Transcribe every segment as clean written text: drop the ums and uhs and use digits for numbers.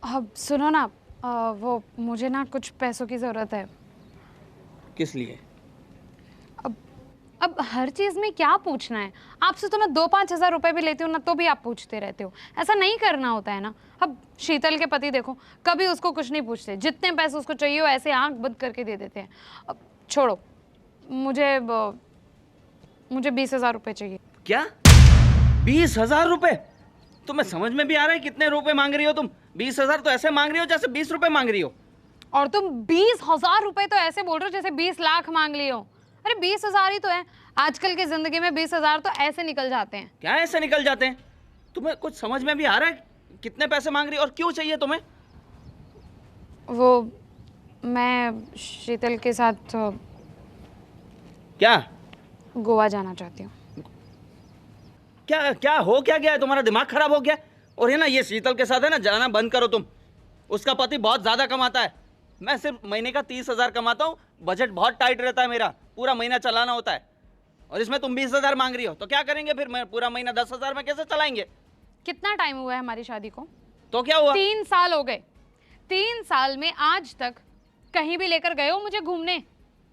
अब सुनो ना, वो मुझे ना कुछ पैसों की ज़रूरत है। किस लिए? अब अब हर चीज़ में क्या पूछना है? आपसे तो मैं 2-5 हज़ार रुपए भी लेती हूँ ना, तो भी आप पूछते रहते हो। ऐसा नहीं करना होता है ना। अब शीतल के पति देखो, कभी उसको कुछ नहीं पूछते। जितने पैसे उसको चाहिए हो ऐसे आँख बंद करके दे देते हैं। अब छोड़ो, मुझे 20,000 रुपए चाहिए। क्या? 20,000 रुपए? तुम्हें समझ में भी आ रहा है कितने रुपए मांग रही हो तुम? 20,000 तो ऐसे मांग रही हो जैसे 20 रुपए मांग रही हो। और तुम 20,000 रुपए तो ऐसे बोल रहे हो जैसे 20 लाख मांग लिए हो। अरे 20,000 ही तो है। आजकल की जिंदगी में 20,000 तो ऐसे निकल जाते हैं। क्या ऐसे निकल जाते हैं? तुम्हें कुछ समझ में भी आ रहा है कितने पैसे मांग रही हो और क्यों चाहिए तुम्हें? वो मैं शीतल के साथ क्या? गोवा जाना चाहती हूँ। क्या क्या हो क्या गया है? तुम्हारा दिमाग खराब हो गया? और है ना, ये शीतल के साथ है ना, जाना बंद करो तुम। उसका पति बहुत ज्यादा कमाता है। मैं सिर्फ महीने का 30,000 कमाता हूँ। बजट बहुत टाइट रहता है मेरा, पूरा महीना चलाना होता है। और इसमें तुम 20,000 मांग रही हो तो क्या करेंगे फिर? मैं पूरा महीना 10,000 में कैसे चलाएंगे? कितना टाइम हुआ है हमारी शादी को? तो क्या हुआ? 3 साल हो गए। 3 साल में आज तक कहीं भी लेकर गए हो मुझे घूमने?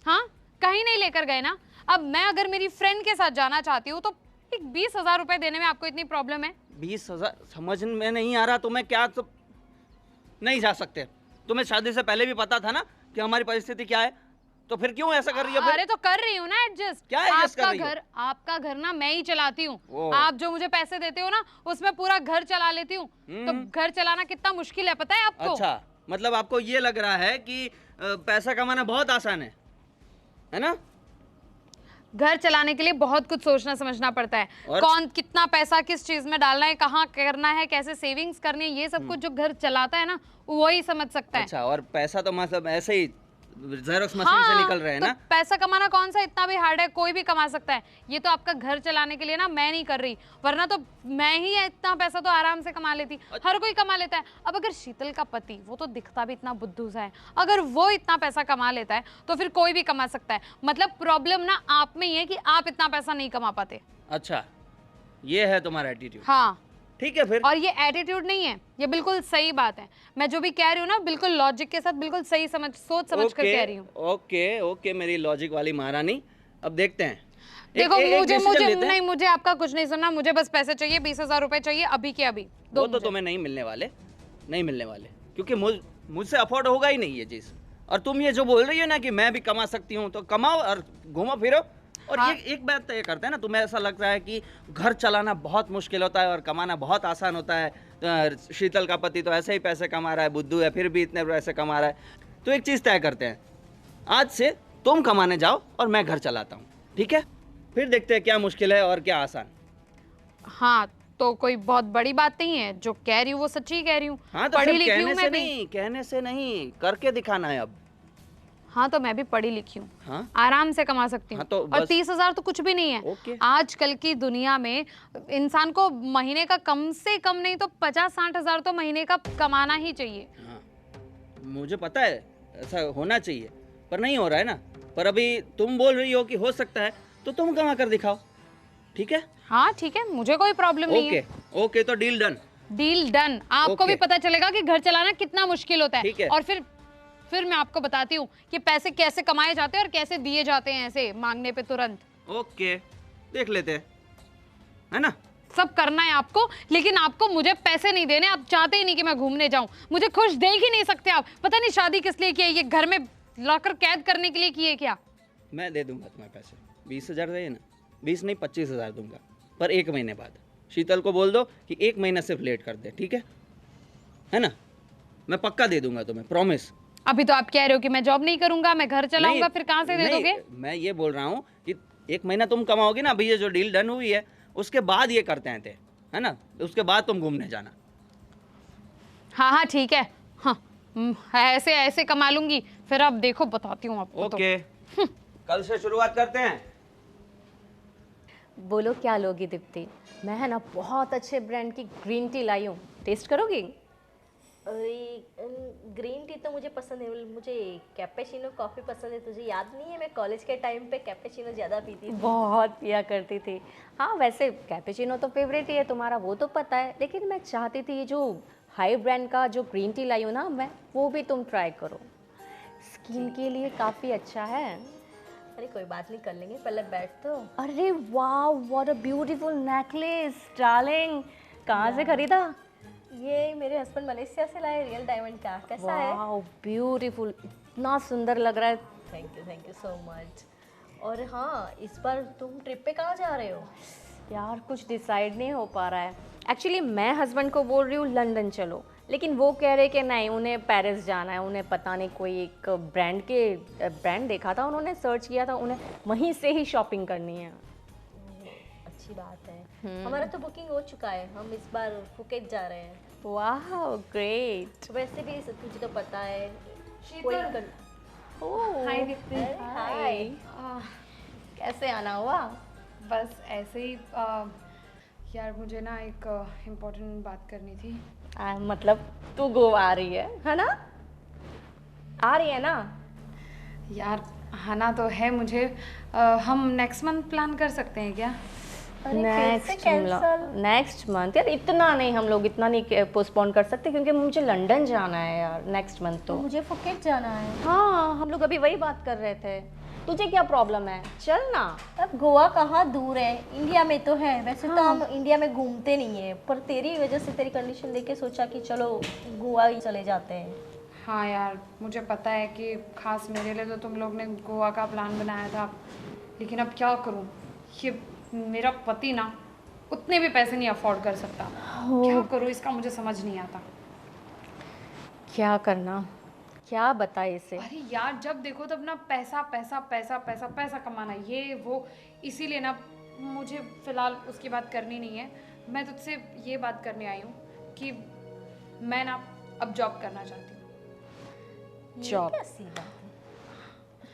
हाँ, कहीं नहीं लेकर गए ना। अब मैं अगर मेरी फ्रेंड के साथ जाना चाहती हूँ तो 20,000 रुपए देने में आपको इतनी प्रॉब्लम है? 20,000 समझ में नहीं आ रहा तुम्हें क्या? तो नहीं जा सकते। तुम्हें शादी से पहले भी पता था ना कि हमारी परिस्थिति क्या है, तो फिर क्यों ऐसा कर रही है फिर? अरे तो कर रही हूँ ना एडजस्ट। क्या एडजस्ट कर रही हो? आपका घर ना मैं ही चलाती हूँ। ओह। आप जो मुझे पैसे देते हो ना उसमें पूरा घर चला लेती हूँ। तो घर चलाना कितना मुश्किल है पता है आपको? अच्छा, मतलब आपको ये लग रहा है कि पैसा कमाना बहुत आसान है ना? घर चलाने के लिए बहुत कुछ सोचना समझना पड़ता है। कौन कितना पैसा किस चीज में डालना है, कहाँ करना है, कैसे सेविंग्स करनी है, ये सब कुछ जो घर चलाता है ना वही समझ सकता है। अच्छा, और पैसा तो मतलब ऐसे ही जेरोक्स मशीन से निकल रहे हैं तो ना? पैसा कमाना कौन सा इतना भी हार्ड है? कोई भी कमा सकता है। ये तो आपका घर चलाने के लिए ना मैं नहीं कर रही, वरना तो मैं ही इतना पैसा तो आराम से कमा लेती। हर कोई कमा लेता है। अब अगर शीतल का पति, वो तो दिखता भी इतना बुद्धू सा है, अगर वो इतना पैसा कमा लेता है तो फिर कोई भी कमा सकता है। मतलब प्रॉब्लम ना आप में ही है कि आप इतना पैसा नहीं कमा पाते। अच्छा, ये है तुम्हारा एटीट्यूड? हाँ, ठीक है फिर। और ये एटीट्यूड नहीं है, ये बिल्कुल सही बात है। मैं जो भी कह रही हूँ ना बिल्कुल लॉजिक के साथ, बिल्कुल सही सोच समझ कर कह रही हूँ। ओके ओके, मेरी लॉजिक वाली महारानी। अब देखते हैं। देखो, मुझे decision लेते हैं। नहीं, मुझे आपका कुछ नहीं सुनना। मुझे बस पैसे चाहिए, 20,000 रुपए चाहिए अभी के अभी। वो तो तुम्हें नहीं मिलने वाले, नहीं मिलने वाले, क्योंकि मुझसे अफोर्ड होगा ही नहीं ये चीज़। और तुम ये जो बोल रही हो ना कि मैं भी कमा सकती हूँ, तो कमाओ और घूमो फिरो। और हाँ। ये एक बात तय करते हैं ना, तुम्हें ऐसा लगता है कि घर चलाना बहुत मुश्किल होता है और कमाना बहुत आसान होता है। शीतल का पति तो ऐसे ही पैसे कमा रहा है, बुद्धू है, फिर भी इतने पैसे कमा रहा है। तो एक चीज़ तय करते हैं, आज से तुम कमाने जाओ और मैं घर चलाता हूँ, ठीक है? फिर देखते हैं क्या मुश्किल है और क्या आसान। हाँ, तो कोई बहुत बड़ी बात नहीं है। जो कह रही हूँ वो सच्ची कह रही हूँ। हाँ, तो पढ़ी सिर्फ लिखी हूँ कहने से मैं भी। नहीं, कहने से नहीं, करके दिखाना है अब। हाँ, तो मैं भी पढ़ी लिखी हूँ। हाँ? आराम से कमा सकती हूँ। हाँ, तो और बस। 30,000 तो कुछ भी नहीं है। ओके। आजकल की दुनिया में इंसान को महीने का कम से कम नहीं तो 50-60 हज़ार तो महीने का कमाना ही चाहिए। हाँ, मुझे पता है ऐसा होना चाहिए, पर नहीं हो रहा है ना। पर अभी तुम बोल रही हो कि हो सकता है, तो तुम कमा कर दिखाओ, ठीक है? हाँ ठीक है, मुझे कोई प्रॉब्लम नहीं है। ओके ओके, तो डील डन। Deal done. आपको भी ओके। पता चलेगा कि घर चलाना कितना मुश्किल होता ठीक है। है। और फिर मैं आपको बताती हूँ कि पैसे कैसे कमाए जाते हैं और कैसे दिए जाते हैं ऐसे मांगने पे तुरंत। ओके, देख लेते हैं, है ना? सब करना है आपको, लेकिन आपको मुझे पैसे नहीं देने। आप चाहते ही नहीं कि मैं घूमने जाऊं। मुझे खुश देख ही नहीं सकते आप। पता नहीं शादी किस लिए की है, ये घर में लाकर कैद करने के लिए की है क्या? मैं दे दूंगा तुम्हें पैसे, 20,000 दे ना। 20 नहीं, 25,000 दूंगा, पर 1 महीने बाद। शीतल को बोल दो कि 1 महीना सिर्फ लेट कर दे, ठीक है ना? मैं पक्का दे दूंगा तुम्हें, प्रॉमिस। अभी तो आप कह रहे हो कि मैं जॉब नहीं करूंगा, मैं घर चलाऊंगा, फिर कहाँ से दे नहीं, दोगे? मैं ये बोल रहा हूँ कि 1 महीना तुम कमाओगे ना। अभी ये जो डील डन हुई है उसके बाद ये करते हैं थे, है ना? उसके बाद तुम घूमने जाना। हाँ हाँ ठीक है। हाँ, ऐसे ऐसे कमा लूंगी, फिर आप देखो, बताती हूँ आपको। ओके, कल से शुरुआत करते हैं। बोलो क्या लोगी दीप्ति? मैं है ना बहुत अच्छे ब्रांड की ग्रीन टी लाई हूँ, टेस्ट करोगी? ग्रीन टी तो मुझे पसंद है, मुझे कैपेचिनो कॉफ़ी पसंद है। तुझे याद नहीं है मैं कॉलेज के टाइम पे कैपेचिनो ज़्यादा पीती थी, बहुत पिया करती थी। हाँ वैसे कैपेचिनो तो फेवरेट ही है तुम्हारा, वो तो पता है, लेकिन मैं चाहती थी ये जो हाई ब्रांड का जो ग्रीन टी लाई हूँ ना मैं, वो भी तुम ट्राई करो, स्किन के लिए काफ़ी अच्छा है। अरे कोई बात नहीं, कर लेंगे, पहले बैठ तो। अरे वाह, what a beautiful necklace darling, कहाँ से खरीदा? ये मेरे हस्बैंड मलेशिया से लाए, रियल डायमंड का। कैसा है? वाह ब्यूटीफुल, इतना सुंदर लग रहा है। Thank you so much. और हाँ, इस बार तुम ट्रिप पे कहाँ जा रहे हो? यार कुछ डिसाइड नहीं हो पा रहा है। एक्चुअली मैं हस्बैंड को बोल रही हूँ लंदन चलो, लेकिन वो कह रहे कि नहीं, उन्हें पेरिस जाना है। उन्हें पता नहीं कोई एक ब्रांड देखा था, उन्होंने सर्च किया था, उन्हें वहीं से ही शॉपिंग करनी है। अच्छी बात है। हमारा तो बुकिंग हो चुका है, हम इस बार फुकेत जा रहे हैं। वाह ग्रेट। वैसे भी तुझे तो पता है शीतल, हाय दीप्ति। हाय। कैसे आना हुआ? बस ऐसे ही यार मुझे ना एक इम्पोर्टेंट बात करनी थी। मतलब तू गोवा आ रही है ना? आ रही है ना? यार आना तो है मुझे। हम नेक्स्ट मंथ प्लान कर सकते हैं क्या? नेक्स्ट मंथ यार, इतना नहीं, हम लोग इतना नहीं पोस्टपोन कर सकते, क्योंकि मुझे लंदन जाना है यार नेक्स्ट मंथ तो। मुझे फुकेत जाना है। हाँ, हम लोग अभी वही बात कर रहे थे। तुझे क्या प्रॉब्लम है? चल ना। अब गोवा कहाँ दूर है, इंडिया में तो है। वैसे तो हम इंडिया में घूमते नहीं है, पर तेरी वजह से, तेरी कंडीशन देख के सोचा कि चलो गोवा ही चले जाते हैं। हाँ यार, मुझे पता है कि खास मेरे लिए तो तुम लोग ने गोवा का प्लान बनाया था, लेकिन अब क्या करूँ, ये मेरा पति ना उतने भी पैसे नहीं अफोर्ड कर सकता। क्या करूँ इसका मुझे समझ नहीं आता। क्या करना, क्या बताए इसे? अरे यार, जब देखो तब ना पैसा पैसा पैसा पैसा पैसा कमाना, ये वो, इसीलिए ना मुझे फ़िलहाल उसकी बात करनी नहीं है। मैं तुझसे ये बात करने आई हूँ कि मैं ना अब जॉब करना चाहती हूँ। जॉब? कैसी बात है?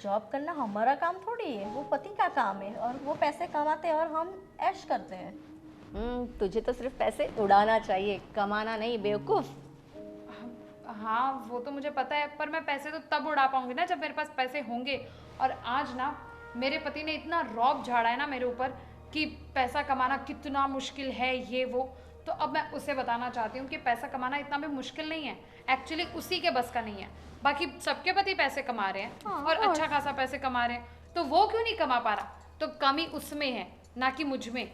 जॉब करना हमारा काम थोड़ी है, वो पति का काम है, और वो पैसे कमाते हैं और हम ऐश करते हैं। तुझे तो सिर्फ पैसे उड़ाना चाहिए, कमाना नहीं, बेवकूफ। हाँ वो तो मुझे पता है, पर मैं पैसे तो तब उड़ा पाऊंगी ना जब मेरे पास पैसे होंगे। और आज ना मेरे पति ने इतना रौब झाड़ा है ना मेरे ऊपर कि पैसा कमाना कितना मुश्किल है, ये वो। तो अब मैं उसे बताना चाहती हूँ कि पैसा कमाना इतना भी मुश्किल नहीं है, एक्चुअली उसी के बस का नहीं है। बाकी सबके पति पैसे कमा रहे हैं और अच्छा खासा पैसे कमा रहे हैं, तो वो क्यों नहीं कमा पा रहा? तो कमी उसमें है ना कि मुझ में।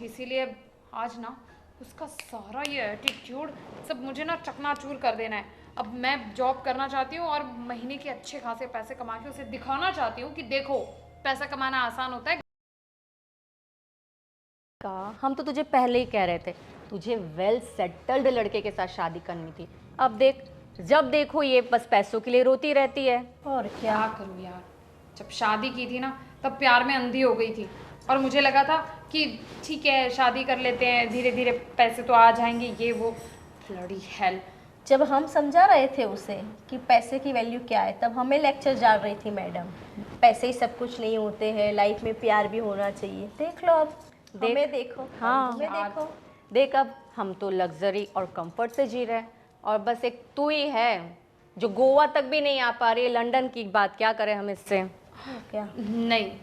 इसीलिए आज ना उसका सारा ये एटीट्यूड सब मुझे ना चकनाचूर कर देना है। अब मैं जॉब करना चाहती हूँ और महीने के अच्छे खासे पैसे कमा के उसे दिखाना चाहती हूँ कि देखो पैसा कमाना आसान होता है। हम तो तुझे पहले ही कह रहे थे, तुझे वेल सेटल्ड लड़के के साथ शादी करनी थी। अब देख, जब देखो ये बस पैसों के लिए रोती रहती है। और क्या करूँ यार, जब शादी की थी ना तब प्यार में अंधी हो गई थी, और मुझे लगा था कि ठीक है शादी कर लेते हैं, धीरे धीरे पैसे तो आ जाएंगे, ये वो। Bloody hell. जब हम समझा रहे थे उसे कि पैसे की वैल्यू क्या है, तब हमें लेक्चर डाल रही थी मैडम, पैसे ही सब कुछ नहीं होते हैं, लाइफ में प्यार भी होना चाहिए। देख लो अब, हमें देखो। हाँ, हमें देखो। देख अब हम तो लग्जरी और कंफर्ट से जी रहे हैं, और बस एक तू ही है जो गोवा तक भी नहीं आ पा रही है। लंदन की बात क्या करें हम इससे? क्या? नहीं,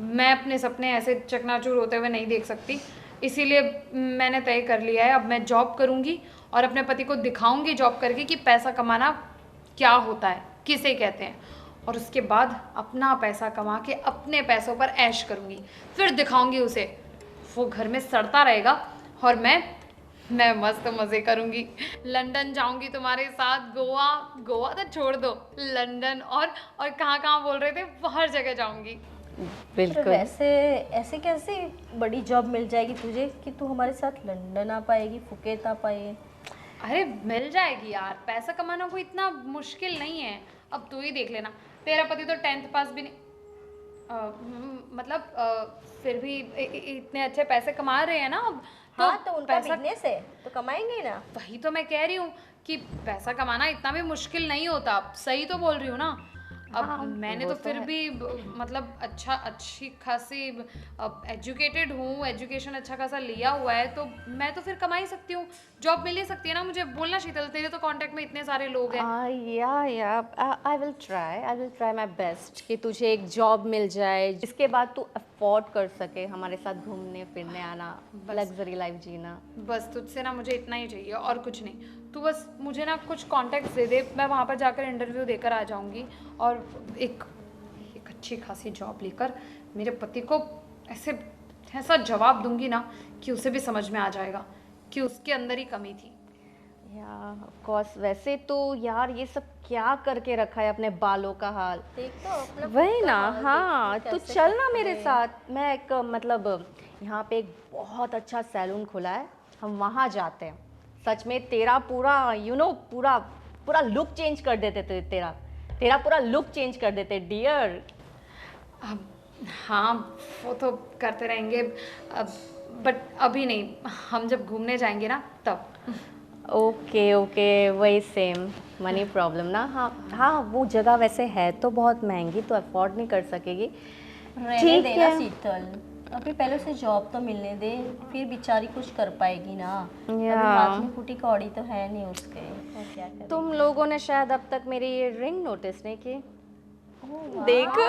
मैं अपने सपने ऐसे चकनाचूर होते हुए नहीं देख सकती, इसीलिए मैंने तय कर लिया है अब मैं जॉब करूँगी और अपने पति को दिखाऊंगी जॉब करके कि पैसा कमाना क्या होता है, किसे कहते हैं, और उसके बाद अपना पैसा कमा के अपने पैसों पर ऐश करूँगी। फिर दिखाऊंगी उसे, वो घर में सड़ता रहेगा और मैं मस्त मज़े करूँगी। लंदन जाऊँगी तुम्हारे साथ, गोवा तो छोड़ दो, लंदन और कहाँ बोल रहे थे, हर जगह जाऊँगी। बिल्कुल। वैसे ऐसे कैसे बड़ी जॉब मिल जाएगी तुझे कि तू हमारे साथ लंदन आ पाएगी, फुकेत आ पाए? अरे मिल जाएगी यार, पैसा कमाना कोई इतना मुश्किल नहीं है। अब तू ही देख लेना, तेरा पति तो 10th पास भी नहीं, फिर भी इतने अच्छे पैसे कमा रहे हैं ना अब। हाँ, तो उनका बिजनेस है तो कमाएंगे ना। वही तो मैं कह रही हूँ कि पैसा कमाना इतना भी मुश्किल नहीं होता। सही तो बोल रही हूँ ना। अब मैंने तो फिर भी मतलब अच्छी खासी एजुकेटेड हूँ, एजुकेशन अच्छा खासा लिया हुआ है, तो मैं तो फिर कमा ही सकती हूँ, जॉब मिल ही सकती है ना मुझे। बोलना शीतल, तेरे तो कांटेक्ट में इतने सारे लोग हैं। I will try my best कि तुझे एक जॉब मिल जाए जिसके बाद तू अफोर्ड कर सके हमारे साथ घूमने फिरने आना, लग्जरी लाइफ जीना। बस तुझसे ना मुझे इतना ही चाहिए और कुछ नहीं। तू बस मुझे ना कुछ कॉन्टेक्ट दे दे, मैं वहाँ पर जाकर इंटरव्यू देकर आ जाऊँगी और एक एक अच्छी खासी जॉब लेकर मेरे पति को ऐसे ऐसा जवाब दूंगी ना कि उसे भी समझ में आ जाएगा कि उसके अंदर ही कमी थी। यार ऑफ कोर्स, वैसे तो यार ये सब क्या करके रखा है अपने बालों का हाल। देख तो अपना वही खुद का ना, हाल हाँ देखो तो कैसे चल ना करते मेरे हैं। साथ। मैं एक मतलब यहाँ पे एक बहुत अच्छा सैलून खुला है, हम वहाँ जाते हैं। सच में तेरा पूरा पूरा पूरा लुक चेंज कर देते तेरा तेरा पूरा लुक चेंज कर देते डियर। अब हाँ, वो तो करते रहेंगे अब, बट अभी नहीं, हम जब घूमने जाएंगे ना तब। ओके ओके, वही सेम मनी प्रॉब्लम ना। हाँ हाँ, वो जगह वैसे है तो बहुत महंगी, तो अफोर्ड नहीं कर सकेगी। रहने ठीक देना है। शीतल, अभी पहले उसे जॉब तो मिलने दे, फिर बेचारी कुछ कर पाएगी ना। अभी या। हाथ में फूटी कौड़ी तो है नहीं उसके, और क्या करें। तुम लोगों ने शायद अब तक मेरी ये रिंग नोटिस नहीं की। देखो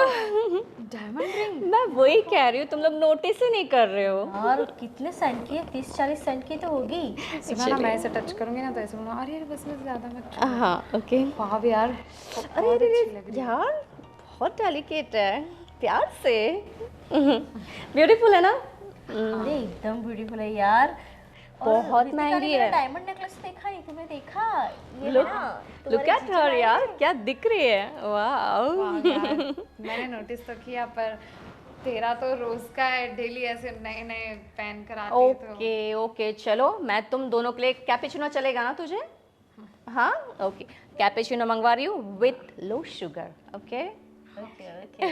डायमंड रिंग? मैं वही कह रही हूँ, तुम लोग नोटिस ही नहीं कर रहे हो। यार कितने सेंट की है, 30-40 सेंट की तो होगी। सुना ना, मैं ऐसे टच करूंगी ना तो ऐसे बोलूँगा अरे यार बस में ज़्यादा मत छू। हाँ ओके। वाह यार, अरे बहुत अरे अच्छी लग रही है। यार बहुत डेलिकेट है, प्यार से। ब्यूटीफुल है ना? अरे एकदम ब्यूटीफुल है यार। बहुत महंगी है। डायमंड नेकलेस देखा नहीं, तुमने देखा? ये है लुक ना लुक तुम्हारे एट जीजू हर लाए यार, हैं। क्या दिख रही है, वाह। वाह यार, मैंने नोटिस तो किया, पर तेरा तो रोज का है, डेली ऐसे नए नए पहन कर आती है तो। ओके ओके चलो, मैं तुम दोनों के लिए कैपेचिनो चलेगा ना तुझे? हाँ ओके, कैपेचिनो मंगवा रही हूँ with low sugar. Okay okay okay.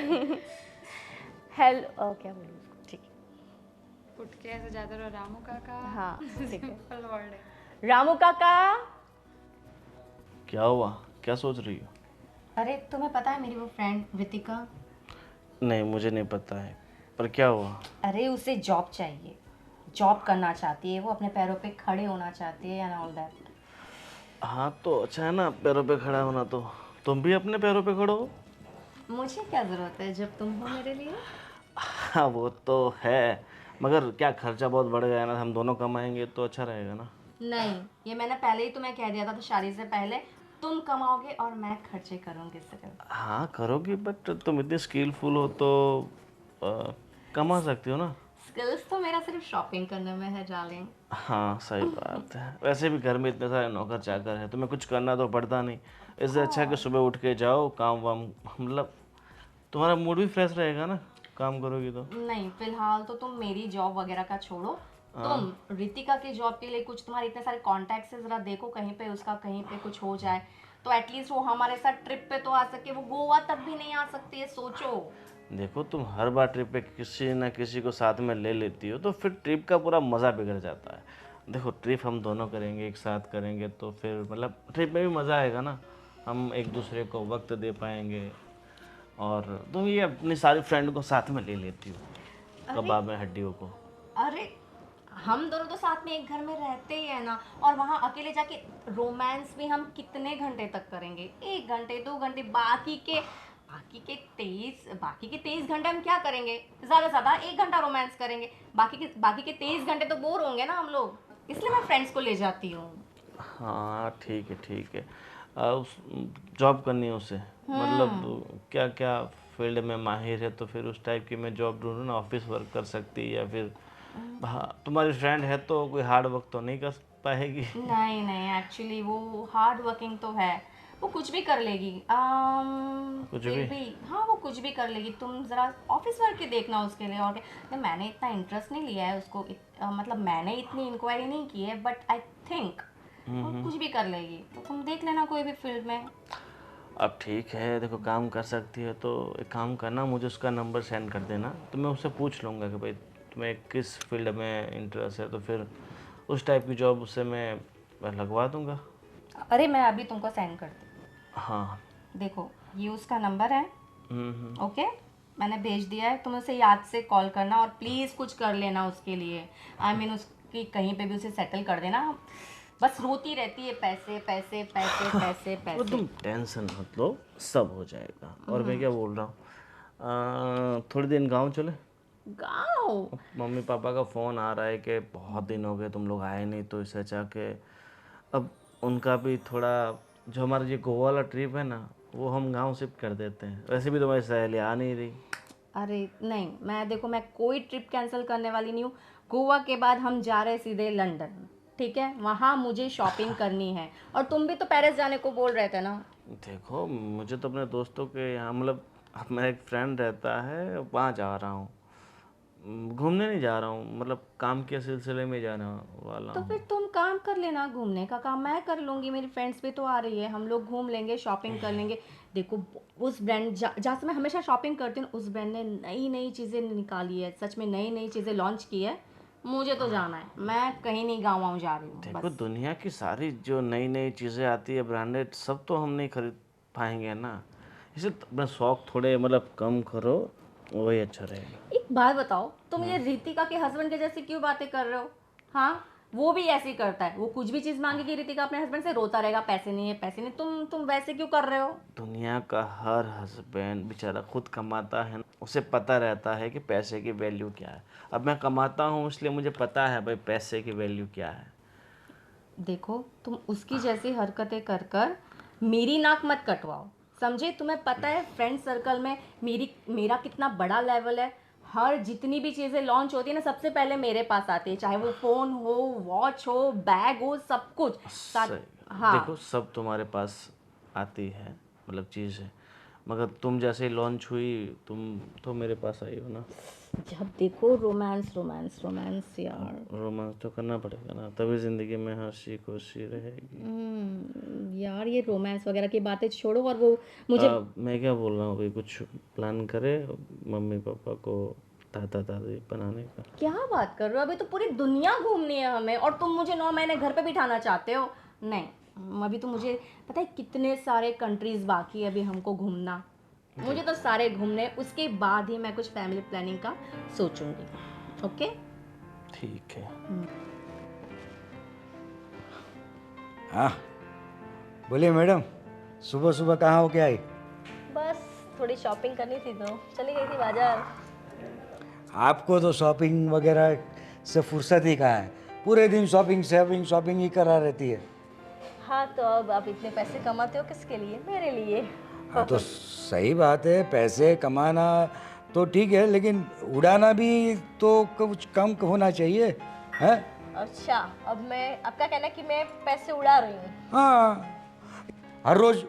Hello क्या बोलूँ उसको, ठीक है। उठ के ऐसे जाते रहो रामू काका। हाँ, ठीक है। सिंपल वर्ड है। रामू काका। क्या हुआ, क्या सोच रही हो? अरे तुम्हें पता है मेरी वो फ्रेंड रितिका? नहीं, मुझे नहीं पता है, पर क्या हुआ? अरे उसे जॉब चाहिए, जॉब करना चाहती है वो, अपने पैरों पे खड़े होना चाहती है एंड ऑल दैट। हाँ तो अच्छा है ना, पैरों पे खड़ा होना। तो तुम भी अपने पैरों पे खड़ो हो। मुझे क्या ज़रूरत है जब तुम हो मेरे लिए। हाँ वो तो है, मगर क्या खर्चा बहुत बढ़ गया है ना, हम दोनों कमाएंगे तो अच्छा रहेगा ना। नहीं, ये मैंने पहले ही तुम्हें कह दिया था, तो शादी से पहले तुम कमाओगे और मैं खर्चे करूँगी सिर्फ। हाँ करोगी, बट तुम इतनी स्किलफुल हो तो कमा सकती हो ना। स्किल्स तो मेरा सिर्फ शॉपिंग करने में है डार्लिंग। हाँ सही बात है, वैसे भी घर में इतने सारे नौकर चाकर हैं, तुम्हें कुछ करना तो पड़ता नहीं। इससे अच्छा है कि सुबह उठ के जाओ काम वाम, मतलब तुम्हारा मूड भी फ्रेश रहेगा ना, काम करोगी तो। नहीं, फिलहाल तो तुम मेरी जॉब वगैरह का छोड़ो, तुम रितिका की जॉब के लिए कुछ, तुम्हारे इतने सारे कॉन्टैक्ट्स है, जरा देखो कहीं पे उसका कहीं पे कुछ हो जाए तो एटलीस्ट वो हमारे साथ ट्रिप पे तो आ सके। वो गोवा तक भी नहीं आ सकती है, सोचो। देखो तुम हर बार ट्रिप पे किसी ना किसी को साथ में ले लेती हो, तो फिर ट्रिप का पूरा मज़ा बिगड़ जाता है। देखो ट्रिप हम दोनों करेंगे, एक साथ करेंगे, तो फिर मतलब ट्रिप में भी मज़ा आएगा ना, हम एक दूसरे को वक्त दे पाएंगे। और तुम ये अपनी सारी फ्रेंड को साथ में ले लेती हो, कबाब में हड्डियों को। अरे हम दोनों तो साथ में एक घर में रहते ही है ना, और वहाँ अकेले जाके रोमांस भी हम कितने घंटे तक करेंगे? 1 घंटे 2 घंटे, बाकी के 23 घंटे हम क्या करेंगे? ज़्यादा से ज़्यादा 1 घंटा रोमांस करेंगे, बाकी के 23 घंटे तो बोर होंगे ना हम लोग, इसलिए मैं फ्रेंड्स को ले जाती हूँ। हाँ ठीक है ठीक है। उस जॉब करनी है उसे, मतलब क्या क्या फील्ड में माहिर है, तो फिर उस टाइप की मैं जॉब ढूंढूँ ना, ऑफिस वर्क कर सकती है, या फिर हाँ तुम्हारी फ्रेंड है तो कोई हार्ड वर्क तो नहीं कर पाएगी। नहीं नहीं, एक्चुअली वो हार्ड वर्किंग तो है, वो कुछ भी कर लेगी। कुछ फिर भी? भी हाँ, वो कुछ भी कर लेगी, तुम ज़रा ऑफिस वर्क ही देखना उसके लिए। और नहीं, मैंने इतना इंटरेस्ट नहीं लिया है उसको, मतलब मैंने इतनी इंक्वायरी नहीं की है, बट आई थिंक वो कुछ भी कर लेगी, तो तुम देख लेना कोई भी फील्ड में। अब ठीक है, देखो काम कर सकती है तो एक काम करना, मुझे उसका नंबर सेंड कर देना, तो मैं उससे पूछ लूँगा कि भाई तुम्हें किस फील्ड में इंटरेस्ट है, तो फिर उस टाइप की जॉब उससे मैं लगवा दूँगा। अरे मैं अभी तुमको सेंड करती हाँ। हूँ, देखो ये उसका नंबर है। हम्म। ओके, मैंने भेज दिया है, तुम उसे याद से कॉल करना और प्लीज़ कुछ कर लेना उसके लिए। आई मीन उसकी कहीं पे भी उसे सेटल कर देना, बस रोती रहती है पैसे पैसे पैसे पैसे वो पैसे। तुम टेंशन मत लो, सब हो जाएगा। और मैं क्या बोल रहा हूँ, थोड़े दिन गांव चले। गाँव? मम्मी पापा का फ़ोन आ रहा है कि बहुत दिन हो गए तुम लोग आए नहीं, तो इससे अच्छा कि अब उनका भी थोड़ा, जो हमारा ये गोवा वाला ट्रिप है ना, वो हम गांव शिफ्ट कर देते हैं। वैसे भी तुम्हारी सहेली आ नहीं रही। अरे नहीं, मैं देखो, मैं कोई ट्रिप कैंसिल करने वाली नहीं हूँ। गोवा के बाद हम जा रहे हैं सीधे लंदन, ठीक है? वहाँ मुझे शॉपिंग करनी है। और तुम भी तो पेरिस जाने को बोल रहे थे ना? देखो, मुझे तो अपने दोस्तों के यहाँ, मतलब अब मेरा एक फ्रेंड रहता है, वहाँ जा रहा हूँ। घूमने नहीं जा रहा हूँ, मतलब काम के सिलसिले में जाने वाला तो हूँ। फिर तुम काम कर लेना, घूमने का काम मैं कर लूँगी। मेरी फ्रेंड्स भी तो आ रही है, हम लोग घूम लेंगे, शॉपिंग कर लेंगे। देखो, उस ब्रांड जहाँ से मैं हमेशा शॉपिंग करती हूँ, उस ब्रांड ने नई नई चीज़ें निकाली है, सच में नई नई चीज़ें लॉन्च की है। मुझे तो जाना है, मैं कहीं नहीं गाँव वाँव जा रही हूँ देखो, बस। दुनिया की सारी जो नई नई चीज़ें आती है ब्रांडेड, सब तो हम नहीं खरीद पाएंगे ना। इसे अपना शौक थोड़े मतलब कम करो, वही अच्छा रहेगा। एक बात बताओ, तुम ये रितिका के हस्बैंड के जैसे क्यों बातें कर रहे हो? हाँ, वो भी ऐसे ही करता है। वो कुछ भी चीज़ मांगेगी रितिका अपने हस्बैंड से, रोता रहेगा, पैसे नहीं है, पैसे नहीं। तुम वैसे क्यों कर रहे हो? दुनिया का हर हस्बैंड बेचारा खुद कमाता है, उसे पता रहता है कि पैसे की वैल्यू क्या है। अब मैं कमाता हूँ, इसलिए मुझे पता है भाई पैसे की वैल्यू क्या है। देखो, तुम उसकी जैसी हरकतें कर कर मेरी नाक मत कटवाओ, समझे? तुम्हें पता है फ्रेंड सर्कल में मेरा कितना बड़ा लेवल है। हर जितनी भी चीज़ें लॉन्च होती है ना, सबसे पहले मेरे पास आती है, चाहे वो फ़ोन हो, वॉच हो, बैग हो, सब कुछ सही। हाँ। देखो, सब तुम्हारे पास आती है, मतलब चीज़ है, मगर तुम जैसे ही लॉन्च हुई, तुम तो मेरे पास आई हो ना। जब देखो रोमांस रोमांस रोमांस यार। रोमांस तो करना पड़ेगा ना, तभी ज़िंदगी में हंसी खुशी रहेगी। यार ये रोमांस वगैरह की बातें छोड़ो, और वो मुझे मैं क्या बोल रहा हूँ कि कुछ प्लान करे मम्मी पापा को दादा दादी बनाने का। क्या बात कर रहे हो? अभी तो पूरी दुनिया घूमनी है हमें, और तुम मुझे 9 महीने घर पे बिठाना चाहते हो? नहीं, अभी तो मुझे पता है कितने सारे कंट्रीज बाकी है अभी हमको घूमना। मुझे तो सारे घूमने, उसके बाद ही मैं कुछ फैमिली प्लानिंग का सोचूंगी। ओके? ठीक है। हाँ, बोलिए मैडम, सुबह सुबह कहाँ होके आई? बस थोड़ी शॉपिंग करनी थी तो चली गई थी बाजार। आपको तो शॉपिंग वगैरह से फुर्सत ही कहाँ है, पूरे दिन शॉपिंग शॉपिंग शॉपिंग ही करा रहती है। हाँ तो अब आप इतने पैसे कमाते हो किसके लिए? मेरे लिए। हाँ तो सही बात है, पैसे कमाना तो ठीक है, लेकिन उड़ाना भी तो कुछ कम होना चाहिए, हैं? अच्छा, अब मैं, आपका कहना है कि मैं पैसे उड़ा रही हूँ? हाँ, हर रोज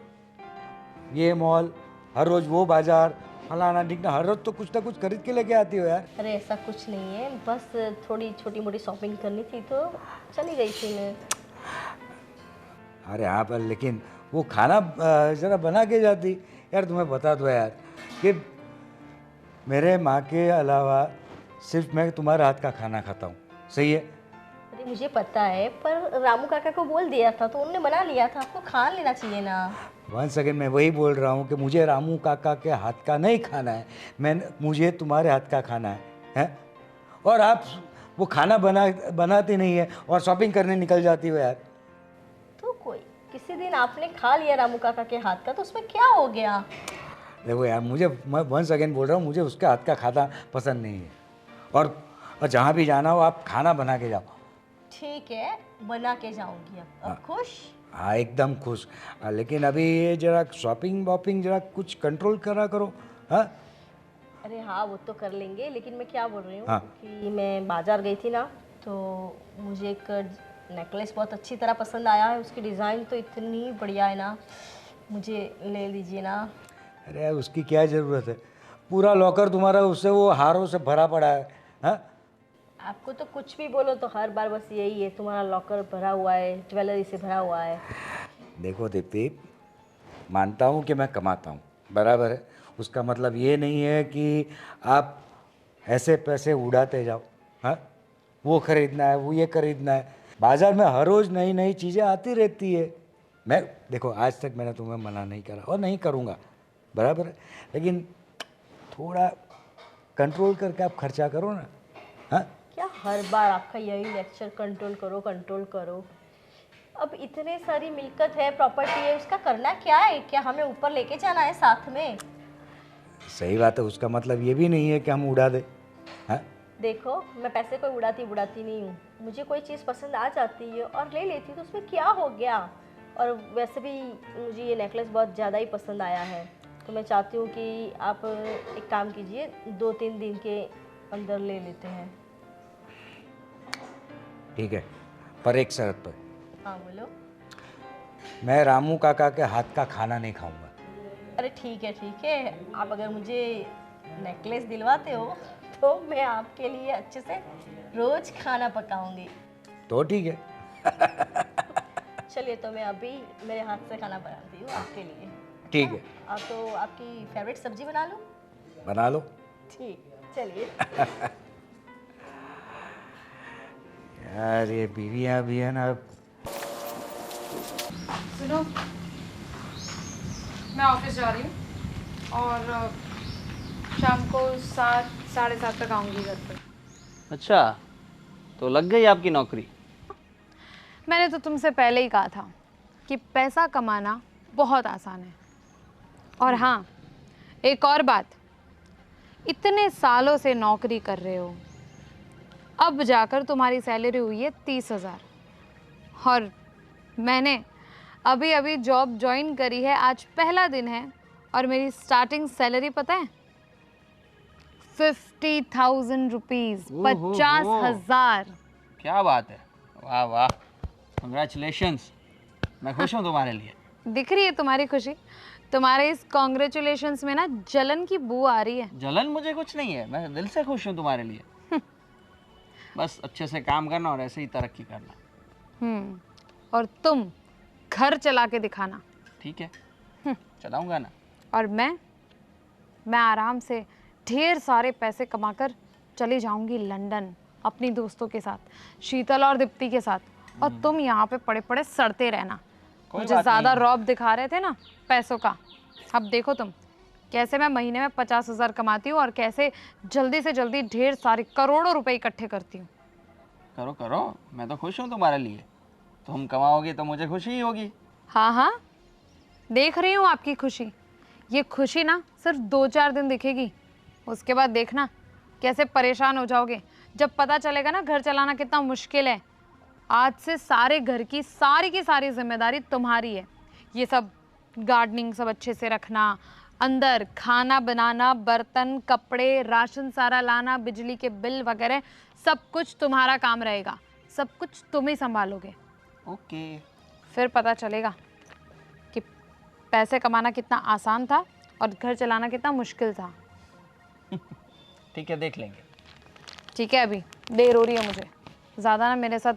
ये मॉल, हर रोज वो बाजार, फलाना ढिकना, हर रोज तो कुछ ना कुछ खरीद के लेके आती हो यार। अरे ऐसा कुछ नहीं है, बस थोड़ी छोटी मोटी शॉपिंग करनी थी तो चली गई थी मैं। अरे हाँ, पर लेकिन वो खाना ज़रा बना के जाती यार। तुम्हें बता दो यार कि मेरे माँ के अलावा सिर्फ मैं तुम्हारे हाथ का खाना खाता हूँ, सही है? अरे मुझे पता है, पर रामू काका को बोल दिया था तो उन्होंने मना लिया था, आपको खा लेना चाहिए ना। वंस अगेन मैं वही बोल रहा हूँ कि मुझे रामू काका के हाथ का नहीं खाना है, मुझे तुम्हारे हाथ का खाना है? और आप वो खाना बनाती नहीं है और शॉपिंग करने निकल जाती हो यार। तो कोई किसी दिन आपने खा लिया रामू काका के हाथ का तो उसमें क्या हो गया? देखो यार, मैं वंस अगेन बोल रहा हूँ, मुझे उसके हाथ का खाना पसंद नहीं है। और जहाँ भी जाना हो आप खाना बना के जाओ। ठीक है, बना के जाऊंगी। अब खुश? हाँ, एकदम खुश। लेकिन अभी ये जरा शॉपिंग वॉपिंग जरा कुछ कंट्रोल करा करो। हाँ, अरे हाँ, वो तो कर लेंगे, लेकिन मैं क्या बोल रही हूँ हाँ। कि मैं बाजार गई थी ना, तो मुझे एक नेकलेस बहुत अच्छी तरह पसंद आया है। उसकी डिज़ाइन तो इतनी बढ़िया है ना, मुझे ले लीजिए ना। अरे यार, उसकी क्या ज़रूरत है? पूरा लॉकर तुम्हारा उससे वो हारों से भरा पड़ा है। हाँ, आपको तो कुछ भी बोलो तो हर बार बस यही है, तुम्हारा लॉकर भरा हुआ है, ज्वेलरी से भरा हुआ है। देखो दीप्ति, मानता हूँ कि मैं कमाता हूँ, बराबर है। उसका मतलब ये नहीं है कि आप ऐसे पैसे उड़ाते जाओ। हाँ, वो खरीदना है, वो ये खरीदना है। बाजार में हर रोज़ नई नई चीज़ें आती रहती है। मैं देखो, आज तक मैंने तुम्हें मना नहीं करा और नहीं करूँगा, बराबर है। लेकिन थोड़ा कंट्रोल करके आप खर्चा करो ना। हाँ, क्या हर बार आपका यही लेक्चर, कंट्रोल करो कंट्रोल करो? अब इतने सारी मिल्कत है, प्रॉपर्टी है, उसका करना क्या है? क्या हमें ऊपर लेके जाना है साथ में? सही बात है। उसका मतलब ये भी नहीं है कि हम उड़ा दें। हाँ, देखो मैं पैसे कोई उड़ाती बुड़ाती नहीं हूँ, मुझे कोई चीज़ पसंद आ जाती है और ले लेती हूँ, तो उसमें क्या हो गया। और वैसे भी मुझे ये नेकलेस बहुत ज़्यादा ही पसंद आया है, तो मैं चाहती हूँ कि आप एक काम कीजिए, 2-3 दिन के अंदर ले लेते हैं। ठीक है, पर एक शर्त पर। हाँ बोलो। मैं रामू काका के हाथ का खाना नहीं खाऊंगा। अरे ठीक है, आप अगर मुझे नेकलेस दिलवाते हो तो मैं आपके लिए अच्छे से रोज खाना पकाऊंगी। तो ठीक है। चलिए, तो मैं अभी मेरे हाथ से खाना बनाती हूँ आपके लिए। ठीक है, आप तो आपकी फेवरेट सब्जी बना लो। बना लो। ठीक, चलिए। यार ये बीवियाँ भी है ना। सुनो, मैं ऑफिस जा रही हूँ और शाम को 7-7:30 तक आऊँगी घर पर। अच्छा, तो लग गई आपकी नौकरी? मैंने तो तुमसे पहले ही कहा था कि पैसा कमाना बहुत आसान है। और हाँ, एक और बात, इतने सालों से नौकरी कर रहे हो, अब जाकर तुम्हारी सैलरी हुई है 30,000 और मैंने अभी अभी जॉब ज्वाइन करी है, आज पहला दिन है और मेरी स्टार्टिंग सैलरी पता है 50,000 रुपीज़, 50,000। क्या बात है, वाह वाह, कंग्रेचुलेशंस। मैं खुश हूँ तुम्हारे लिए। दिख रही है तुम्हारी खुशी? तुम्हारे इस कॉन्ग्रेचुलेशंस में ना जलन की बू आ रही है। जलन मुझे कुछ नहीं है, मैं दिल से खुश हूँ तुम्हारे लिए। बस अच्छे से काम करना और ऐसे ही तरक्की करना। और तुम घर चला के दिखाना। ठीक है, चलाऊंगा ना। और मैं आराम से ढेर सारे पैसे कमाकर चली जाऊंगी लंदन अपनी दोस्तों के साथ, शीतल और दीप्ति के साथ, और तुम यहाँ पे पड़े पड़े सड़ते रहना। मुझे ज़्यादा रौब दिखा रहे थे ना पैसों का, अब देखो तुम कैसे मैं महीने में 50,000 कमाती हूँ और कैसे जल्दी से जल्दी ढेर सारे करोड़ों रुपए इकट्ठे करती हूँ। करो करो, मैं तो खुश हूँ तुम्हारे लिए। तुम कमाओगी तो मुझे खुशी ही होगी। हाँ हाँ, देख रही हूँ आपकी खुशी। ये खुशी ना सिर्फ 2-4 दिन दिखेगी, उसके बाद देखना कैसे परेशान हो जाओगे जब पता चलेगा ना घर चलाना कितना मुश्किल है। आज से सारे घर की सारी जिम्मेदारी तुम्हारी है। ये सब गार्डनिंग सब अच्छे से रखना, अंदर खाना बनाना, बर्तन, कपड़े, राशन सारा लाना, बिजली के बिल वगैरह सब कुछ तुम्हारा काम रहेगा। सब कुछ तुम ही संभालोगे। ओके। फिर पता चलेगा कि पैसे कमाना कितना आसान था और घर चलाना कितना मुश्किल था। ठीक है, देख लेंगे। ठीक है, अभी देर हो रही है मुझे, ज़्यादा ना मेरे साथ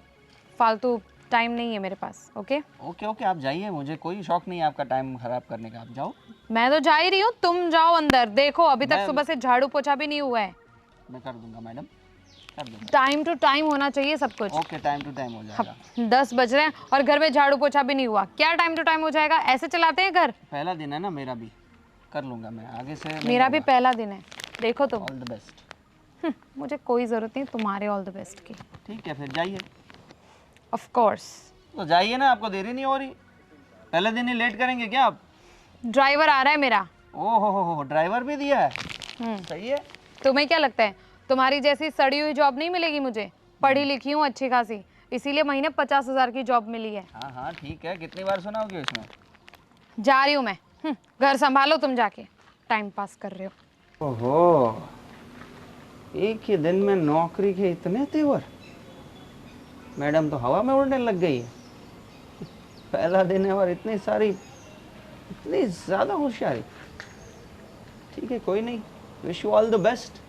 फालतू टाइम नहीं है मेरे पास। ओके ओके ओके, आप जाइए, मुझे कोई शौक नहीं है आपका टाइम खराब करने का। आप जाओ। मैं तो जा ही रही हूँ, तुम जाओ अंदर। देखो अभी तक मैं- सुबह से झाड़ू पोछा भी नहीं हुआ है। मैं कर दूंगा मैडम, कर दूंगा। टाइम टू टाइम होना चाहिए सब कुछ। ओके, टाइम टू टाइम हो जाएगा। 10 बज रहे हैं और घर में झाड़ू पोछा भी नहीं हुआ। क्या टाइम टू टाइम हो जाएगा? ऐसे चलाते हैं घर? पहला दिन है ना मेरा भी, कर लूंगा मैं आगे से। मेरा भी पहला दिन है, देखो तुम। All the best. मुझे कोई ज़रूरत नहीं तुम्हारे ऑल द बेस्ट की। ठीक है, फिर जाइए। Of course. तो जाइए ना, आपको देरी नहीं हो रही? पहले दिन ही लेट करेंगे क्या आप? ड्राइवर आ रहा है मेरा। ओहो हो, ड्राइवर भी दिया है। सही है। तुम्हें क्या लगता है तुम्हारी जैसी सड़ी हुई जॉब नहीं मिलेगी मुझे? पढ़ी लिखी हूँ अच्छी खासी, इसीलिए महीने 50,000 की जॉब मिली है। हाँ हाँ ठीक है, कितनी बार सुनाओगे इसमें? जा रही हूँ मैं। घर संभालो तुम जाके, टाइम पास कर रहे हो। ओहो, एक ही दिन में नौकरी के इतने तेवर। मैडम तो हवा में उड़ने लग गई है। पहला दिन है और इतनी ज़्यादा होशियारी। ठीक है, कोई नहीं, wish you all the best.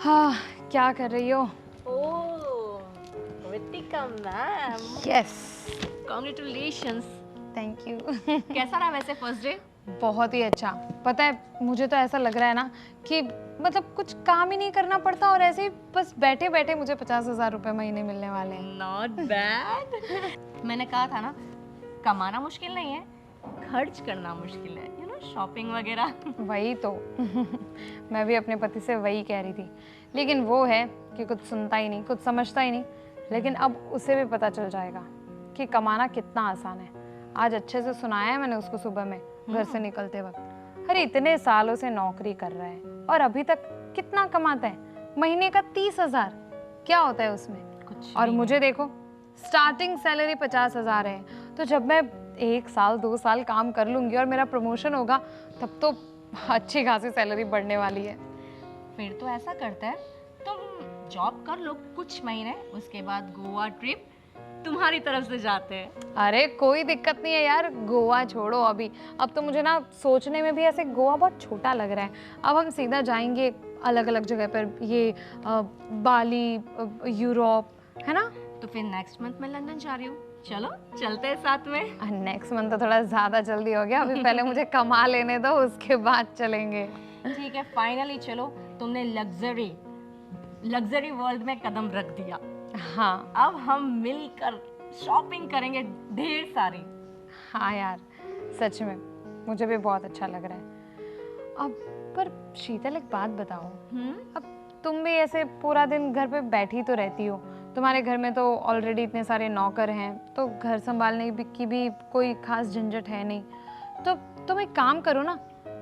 हाँ, क्या कर रही हो? Oh Ritika ma'am, yes, congratulations. Thank you. कैसा रहा वैसे फर्स्ट डे? बहुत ही अच्छा। पता है मुझे तो ऐसा लग रहा है ना कि मतलब कुछ काम ही नहीं करना पड़ता और ऐसे ही बस बैठे बैठे मुझे 50,000 रुपये महीने मिलने वाले हैं। Not bad. मैंने कहा था ना, कमाना मुश्किल नहीं है, खर्च करना मुश्किल है, यू नो, शॉपिंग वगैरह। वही तो। मैं भी अपने पति से वही कह रही थी, लेकिन वो है कि कुछ सुनता ही नहीं, कुछ समझता ही नहीं। लेकिन अब उसे भी पता चल जाएगा कि कमाना कितना आसान है। आज अच्छे से सुनाया है मैंने उसको सुबह में घर से निकलते वक्त। अरे इतने सालों से नौकरी कर रहा है और अभी तक कितना कमाता है? महीने का 30,000। क्या होता है उसमें? कुछ और मुझे देखो, स्टार्टिंग सैलरी 50,000 है। तो जब मैं 1 साल 2 साल काम कर लूंगी और मेरा प्रमोशन होगा, तब तो अच्छी खासी सैलरी बढ़ने वाली है। फिर तो ऐसा करते हैं, तुम जॉब कर लो कुछ महीने, उसके बाद गोवा ट्रिप तुम्हारी तरफ से जाते हैं। अरे कोई दिक्कत नहीं है यार, गोवा छोड़ो अभी। अब तो मुझे ना सोचने में भी ऐसे गोवा बहुत छोटा लग रहा है। अब हम सीधा जाएंगे अलग अलग जगह पर, ये बाली, यूरोप, है ना? तो फिर नेक्स्ट मंथ मैं लंदन जा रही हूँ, चलो चलते हैं साथ में। नेक्स्ट मंथ तो थोड़ा ज़्यादा जल्दी हो गया, अभी पहले मुझे कमा लेने दो, उसके बाद चलेंगे। ठीक है, फाइनली चलो, तुमने लग्जरी वर्ल्ड में कदम रख दिया। हाँ अब हम मिलकर शॉपिंग करेंगे ढेर सारी। हाँ यार, सच में मुझे भी बहुत अच्छा लग रहा है। अब पर शीतल, एक बात बताओ, अब तुम भी ऐसे पूरा दिन घर पे बैठी तो रहती हो, तुम्हारे घर में तो ऑलरेडी इतने सारे नौकर हैं, तो घर संभालने की भी कोई खास झंझट है नहीं। तो तुम एक काम करो ना,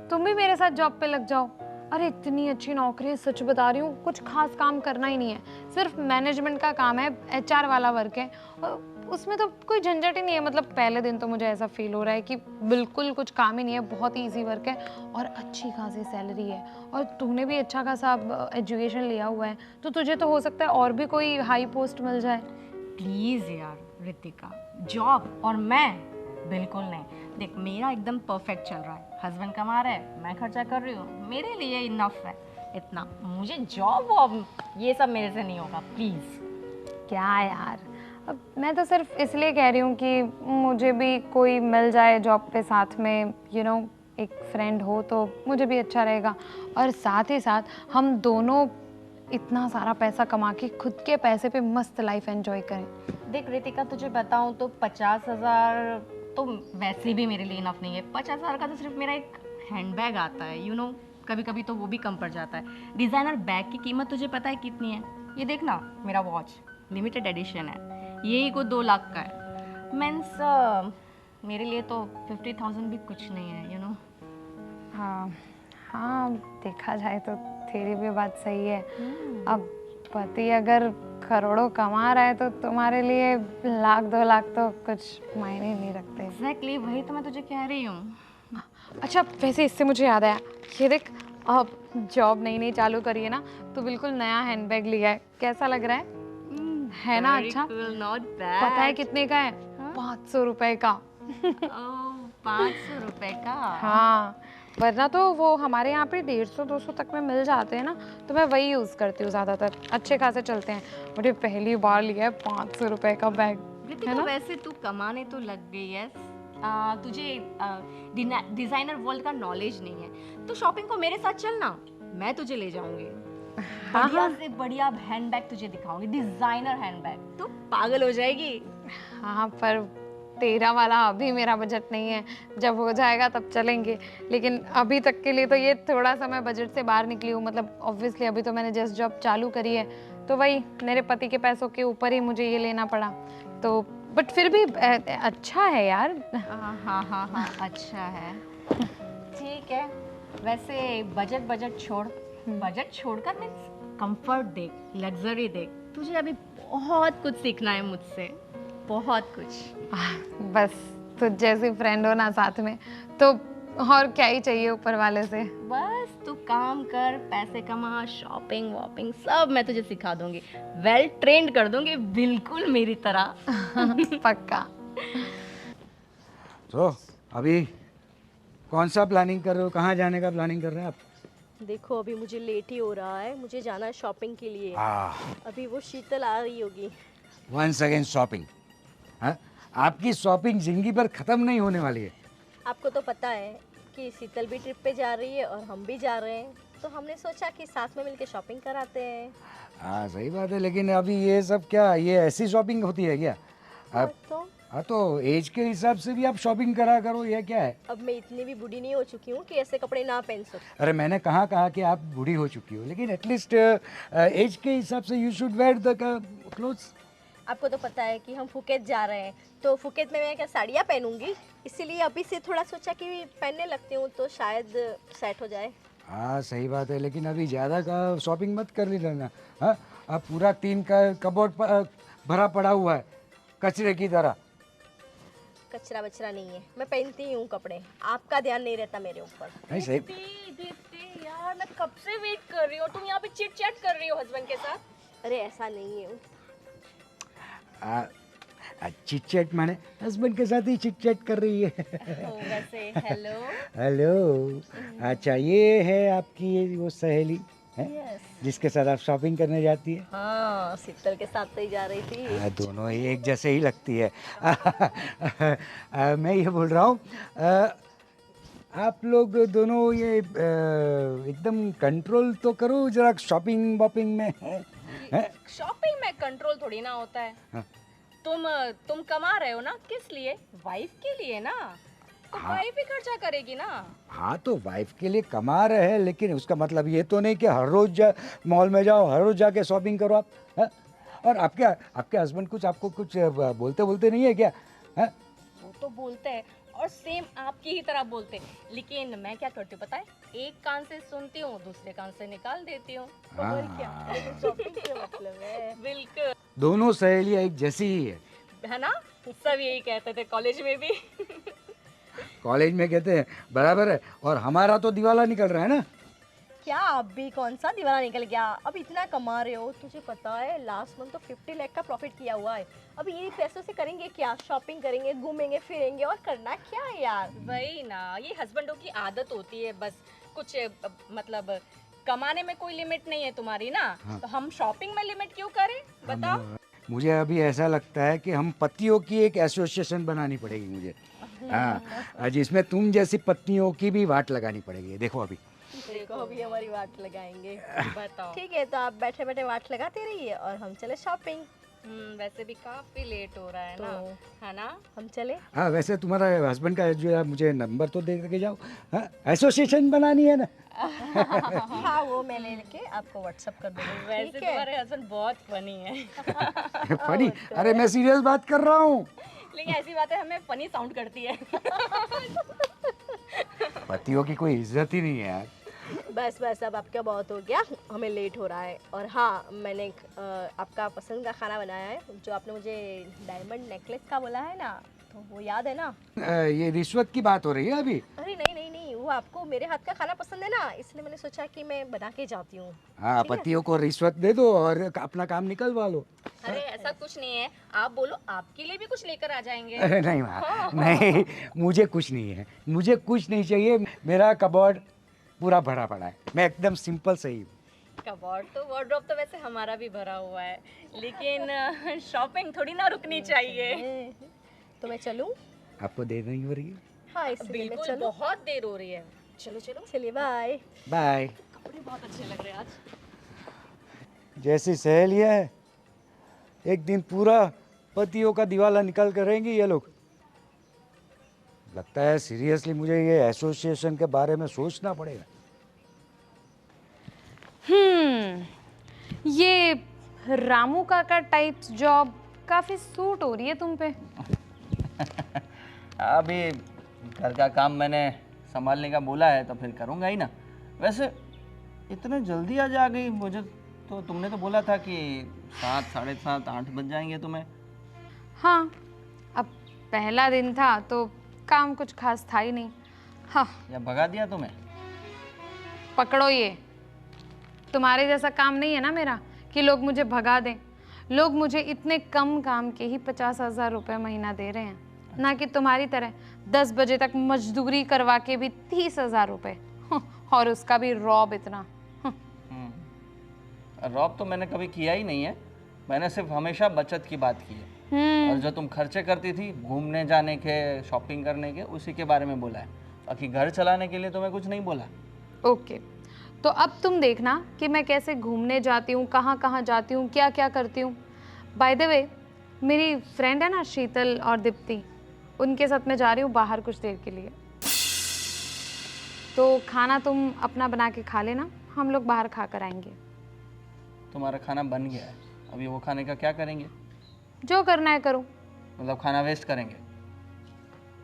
तुम भी मेरे साथ जॉब पे लग जाओ। अरे इतनी अच्छी नौकरी है, सच बता रही हूँ, कुछ खास काम करना ही नहीं है, सिर्फ मैनेजमेंट का काम है, HR वाला वर्क है, और उसमें तो कोई झंझट ही नहीं है। मतलब पहले दिन तो मुझे ऐसा फील हो रहा है कि बिल्कुल कुछ काम ही नहीं है, बहुत ही ईजी वर्क है और अच्छी खासी सैलरी है। और तूने भी अच्छा खासा एजुकेशन लिया हुआ है, तो तुझे तो हो सकता है और भी कोई हाई पोस्ट मिल जाए। प्लीज यार रितिका, जॉब और मैं बिल्कुल नहीं। देख, मेरा एकदम परफेक्ट चल रहा है, हस्बैंड कमा रहा है, मैं खर्चा कर रही हूँ, मेरे लिए इनफ है इतना। मुझे जॉब वॉब ये सब मेरे से नहीं होगा, प्लीज। क्या यार, अब मैं तो सिर्फ इसलिए कह रही हूँ कि मुझे भी कोई मिल जाए जॉब पे साथ में, एक फ्रेंड हो तो मुझे भी अच्छा रहेगा। और साथ ही साथ हम दोनों इतना सारा पैसा कमा के खुद के पैसे पे मस्त लाइफ एंजॉय करें। देख रितिका, तुझे बताऊँ तो 50,000 तो वैसे भी मेरे लिए इनफ नहीं है। 50,000 का तो सिर्फ मेरा एक हैंडबैग आता है, कभी कभी तो वो भी कम पड़ जाता है। डिज़ाइनर बैग की कीमत तुझे पता है कितनी है? ये देखना, मेरा वॉच लिमिटेड एडिशन है, यही को 2 लाख का है। मीन्स मेरे लिए तो 50,000 भी कुछ नहीं है, हाँ हाँ, देखा जाए तो तेरी भी बात सही है। अब पति अगर करोड़ों कमा रहा है तो तुम्हारे लिए 1-2 लाख तो कुछ मायने नहीं रखते। एग्जैक्टली, वही तो मैं तुझे कह रही हूँ। अच्छा, वैसे इससे मुझे याद आया, ये देख, अब जॉब नई चालू करी है ना, तो बिल्कुल नया हैंडबैग लिया है, कैसा लग रहा है ना? अच्छा, नॉट बैड। पता है कितने का है? 500 रुपए का। 500 रुपए का? हाँ, वरना तो वो हमारे यहाँ पे 150-200 तक में मिल जाते हैं ना, तो मैं वही यूज़ करती हूँ ज़्यादातर, अच्छे खासे चलते हैं। मुझे पहली बार लिया है 500 रुपए का बैग, है ना? वैसे तू कमाने तो लग गई है, तुझे डिजाइनर वर्ल्ड का नॉलेज नहीं है, तो शॉपिंग को मेरे साथ चलना, मैं तुझे ले जाऊंगी। बढ़िया से बढ़िया हैंडबैग तुझे दिखाऊंगी, डिजाइनर हैंडबैग, तू पागल हो जाएगी। हाँ, पर तेरा वाला अभी मेरा बजट नहीं है, जब हो जाएगा तब चलेंगे। लेकिन अभी तक के लिए तो ये थोड़ा सा मैं बजट से बाहर निकली हूँ। मतलब ऑब्वियसली अभी तो मैंने जस्ट जॉब चालू करी है, तो वही मेरे पति के पैसों के ऊपर ही मुझे ये लेना पड़ा। तो बट फिर भी अच्छा है यार। हाँ, अच्छा है, ठीक है। वैसे बजट छोड़कर मीन्स कंफर्ट देख, लग्जरी देख, तुझे अभी बहुत कुछ सीखना है मुझसे, बहुत कुछ। बस तुझ जैसी फ्रेंड हो ना साथ में, तो और क्या ही चाहिए ऊपर वाले से। बस तू काम कर, पैसे कमा, शॉपिंग वॉपिंग सब मैं तुझे सिखा दूंगी, वेल ट्रेंड कर दूंगी, बिल्कुल मेरी तरह। पक्का। तो अभी कौन सा प्लानिंग कर रहे हो, कहाँ जाने का प्लानिंग कर रहे हैं आप? देखो, अभी मुझे लेट ही हो रहा है, मुझे जाना है शॉपिंग के लिए। अभी वो शीतल आ रही होगी। Once again shopping? हाँ, आपकी शॉपिंग जिंदगी भर खत्म नहीं होने वाली है। आपको तो पता है कि शीतल भी ट्रिप पे जा रही है और हम भी जा रहे हैं, तो हमने सोचा कि साथ में मिलके शॉपिंग कराते हैं। हाँ सही बात है, लेकिन अभी ये सब क्या, ये ऐसी शॉपिंग होती है क्या? आप तो एज के हिसाब से भी आप शॉपिंग करा करो, ये क्या है? अब मैं इतनी भी बूढ़ी नहीं हो चुकी हूँ कि ऐसे कपड़े ना पहन सकूं। अरे मैंने कहा कि आप बूढ़ी हो चुकी हो, लेकिन एटलीस्ट एज के हिसाब से you should wear the clothes. आपको तो पता है कि हम फुकेत जा रहे हैं, तो फुकेत में मैं क्या साड़ियाँ पहनूंगी, इसीलिए अभी से थोड़ा सोचा कि पहनने लगती हूँ तो शायद सेट हो जाए। हाँ सही बात है, लेकिन अभी ज़्यादा का शॉपिंग मत कर लेना। हाँ, अब पूरा 3 का कबोर्ड भरा पड़ा हुआ है कचरे की तरह। कचरा बचरा नहीं है, मैं पहनती हूँ कपड़े, आपका ध्यान नहीं रहता मेरे ऊपर। नहीं सही। दीप्ति यार, मैं कब से वेट कर रही हूँ, तुम यहाँ पे चिट चैट कर रही हो हस्बैंड के साथ। अरे ऐसा नहीं है। चिट चैट माने हस्बैंड के साथ ही चिट चैट कर रही है। वैसे हेलो। हेलो। अच्छा, ये है आपकी वो सहेली है जिसके साथ आप शॉपिंग करने जाती है? हाँ, शीतल के साथ तो ही जा रही थी। दोनों ही एक जैसे ही लगती है। मैं ये बोल रहा हूँ, आप लोग दोनों ये एकदम कंट्रोल तो करो जरा शॉपिंग वॉपिंग में। शॉपिंग में कंट्रोल थोड़ी ना होता है। हाँ। तुम कमा रहे हो ना, किस लिए? वाइफ के लिए ना, तो हाँ। वाइफ ही खर्चा करेगी ना। हाँ तो वाइफ के लिए कमा रहे हैं, लेकिन उसका मतलब ये तो नहीं कि हर रोज मॉल में जाओ, हर रोज जाके शॉपिंग करो आप। है? और आपके हस्बैंड कुछ आपको कुछ बोलते नहीं है क्या? है? वो तो बोलते हैं और सेम आपकी ही तरह बोलते हैं, लेकिन मैं क्या करती हूँ पता है, एक कान से सुनती हूँ, दूसरे कान से निकाल देती हूँ। और क्या, शॉपिंग का मतलब है। बिल्कुल, दोनों सहेलियाँ एक जैसी ही है ना, सब यही कहते थे कॉलेज में भी। कॉलेज में कहते हैं बराबर है, और हमारा तो दिवाला निकल रहा है ना। क्या अभी कौन सा दीवाना निकल गया? अब इतना कमा रहे हो, तुझे पता है लास्ट मंथ तो 50 लाख का प्रॉफिट किया हुआ है। अब ये पैसों से करेंगे क्या? शॉपिंग करेंगे, घूमेंगे फिरेंगे, और करना क्या है यार? वही ना, ये हस्बैंडों की आदत होती है बस। कुछ मतलब कमाने में कोई लिमिट नहीं है तुम्हारी ना। हाँ। तो हम शॉपिंग में लिमिट क्यों करें, बताओ। मुझे अभी ऐसा लगता है कि हम पतियों की एक एसोसिएशन बनानी पड़ेगी मुझे। हाँ, जिसमें तुम जैसी पत्नियों की भी वाट लगानी पड़ेगी। देखो अभी देखो अभी हमारी वाट लगाएंगे। बताओ। ठीक है, तो आप बैठे बैठे वाट लगाते रहिए और हम चले शॉपिंग। वैसे भी काफी लेट हो रहा है ना, है ना। हम चले। हाँ, वैसे तुम्हारा हस्बैंड का जो है मुझे नंबर तो दे के जाओ। हाँ, एसोसिएशन बनानी है ना। हाँ, वो मैं लेके आपको व्हाट्सएप कर दूँगी। वैसे तुम्हारे हस्बैंड बहुत फनी है। फनी? अरे मैं सीरियस बात कर रहा हूँ। लेकिन ऐसी बातें हमें फनी साउंड करती है। पतियों की कोई इज्जत ही नहीं है यार। बस बस, अब आपका बहुत हो गया, हमें लेट हो रहा है। और हाँ, मैंने आपका पसंद का खाना बनाया है, जो आपने मुझे डायमंड नेकलेस का बोला है ना, तो वो याद है ना? ये रिश्वत की बात हो रही है अभी? अरे नहीं नहीं नहीं, वो आपको मेरे हाथ का खाना पसंद है ना, इसलिए मैंने सोचा कि मैं बना के जाती हूँ। हाँ, पतियों को रिश्वत दे दो और अपना काम निकलवा लो। अरे ऐसा कुछ नहीं है, आप बोलो, आपके लिए भी कुछ लेकर आ जाएंगे। अरे नहीं माँ, नहीं, मुझे कुछ नहीं है, मुझे कुछ नहीं चाहिए। मेरा कबोर्ड पूरा भरा पड़ा है, मैं एकदम सिंपल सही हूँ। कबोर्ड तो, वार्डरोब तो वैसे हमारा भी भरा हुआ है, लेकिन शॉपिंग थोड़ी ना रुकनी चाहिए। तो मैं चलूँ? आपको देर नहीं हो रही है? हाँ, इसलिए मैं बिल्कुल, चलूँ। बहुत देर हो रही है। चलो चलो। चलिए, बाय बाय। कपड़े बहुत अच्छे लग रहे हैं आज। जैसी सहेली है, एक दिन पूरा पतियों का दिवाला निकल कर रहेंगी ये लोग। लगता है सीरियसली मुझे ये एसोसिएशन के बारे में सोचना पड़ेगा। ये रामू काका टाइप्स जॉब काफी सूट हो रही है तुम पे। अभी घर का काम मैंने संभालने का बोला है तो फिर करूँगा ही ना। वैसे इतने जल्दी आज आ गई, मुझे तो तुमने तो बोला था कि 7, 7:30, 8 बज जाएंगे तुम्हें। हाँ, अब पहला दिन था तो काम कुछ खास था ही नहीं। हाँ, या भगा दिया तुम्हें? पकड़ो ये, तुम्हारे जैसा काम नहीं है ना मेरा कि लोग मुझे भगा दें। लोग मुझे इतने कम काम के ही 50,000 रुपये महीना दे रहे हैं, ना कि तुम्हारी तरह 10 बजे तक मजदूरी करवा के भी 30,000 रुपये, और उसका भी रॉब इतना। रॉब तो मैंने कभी किया ही नहीं है, मैंने सिर्फ हमेशा बचत की बात की है। और जो तुम खर्चे करती थी घूमने जाने के, शॉपिंग करने के, उसी के बारे में बोला है। बाकी घर चलाने के लिए तो मैं कुछ नहीं बोला। ओके, तो अब तुम देखना कि मैं कैसे घूमने जाती हूँ, कहाँ कहाँ जाती हूँ, क्या क्या करती हूँ। बाय द वे, मेरी फ्रेंड है ना शीतल और दीप्ति, उनके साथ मैं जा रही हूँ बाहर कुछ देर के लिए। तो खाना तुम अपना बना के खा लेना, हम लोग बाहर खा कर आएंगे। तुम्हारा खाना बन गया है, अभी वो खाने का क्या करेंगे? जो करना है करो। मतलब खाना वेस्ट करेंगे?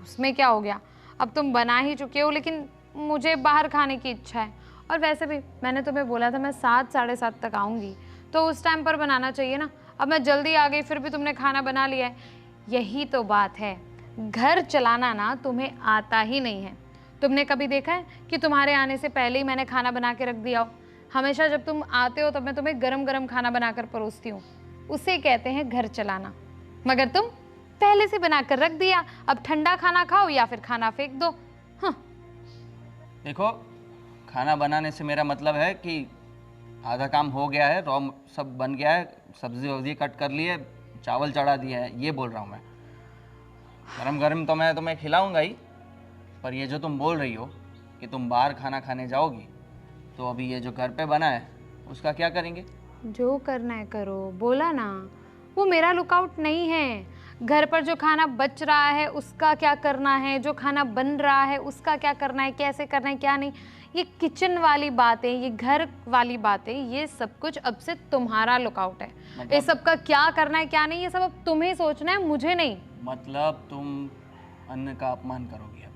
उसमें क्या हो गया, अब तुम बना ही चुके हो, लेकिन मुझे बाहर खाने की इच्छा है। और वैसे भी मैंने तुम्हें बोला था मैं 7 साढ़े 7 तक आऊँगी, तो उस टाइम पर बनाना चाहिए ना। अब मैं जल्दी आ गई, फिर भी तुमने खाना बना लिया है। यही तो बात है, घर चलाना ना तुम्हें आता ही नहीं है। तुमने कभी देखा है कि तुम्हारे आने से पहले ही मैंने खाना बना के रख दिया हो? हमेशा जब तुम आते हो तब मैं तुम्हें गरम गरम खाना बनाकर परोसती हूँ। उसे कहते हैं घर चलाना। मगर तुम पहले से बनाकर रख दिया, अब ठंडा खाना खाओ या फिर खाना फेंक दो। हाँ। देखो, खाना बनाने से मेरा मतलब है कि आधा काम हो गया है, रॉ सब बन गया है, सब्जी वब्जी कट कर ली है, चावल चढ़ा दिया है, ये बोल रहा हूँ मैं। गरम गरम तो मैं तुम्हें खिलाऊंगा ही, पर ये जो तुम बोल रही हो कि तुम बाहर खाना खाने जाओगी, तो अभी ये जो घर पे बना है उसका क्या करेंगे? जो करना है करो, बोला ना। वो मेरा लुकआउट नहीं है। घर पर जो खाना बच रहा है उसका क्या करना है, जो खाना बन रहा है उसका क्या करना है, कैसे करना है, क्या नहीं, ये किचन वाली बातें, ये घर वाली बातें, ये सब कुछ अब से तुम्हारा लुकआउट है। ये सब का क्या करना है क्या नहीं, ये सब अब तुम्हें सोचना है, मुझे नहीं। मतलब तुम अन्न का अपमान करोगी अब?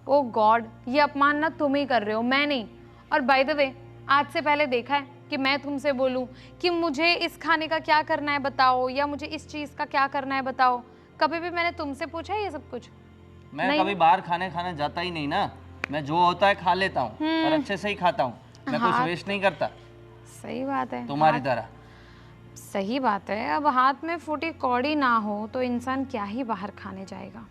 ओ गॉड, ये अपमान ना तुम ही कर रहे हो, मैं नहीं। और बाय द वे, आज से पहले देखा है कि मैं तुमसे बोलूं कि मुझे इस खाने का क्या करना है बताओ, या मुझे इस चीज़ का क्या करना है बताओ? कभी भी मैंने तुमसे पूछा है ये सब कुछ? मैं कभी बाहर खाने जाता ही नहीं ना। मैं जो होता है खा लेता हूँ और अच्छे से ही खाता हूँ। मैं कुछ वेस्ट नहीं करता। सही बात है, तुम्हारी तरह। सही बात है। अब हाथ में फूटी कौड़ी ना हो तो इंसान क्या ही बाहर खाने जाएगा।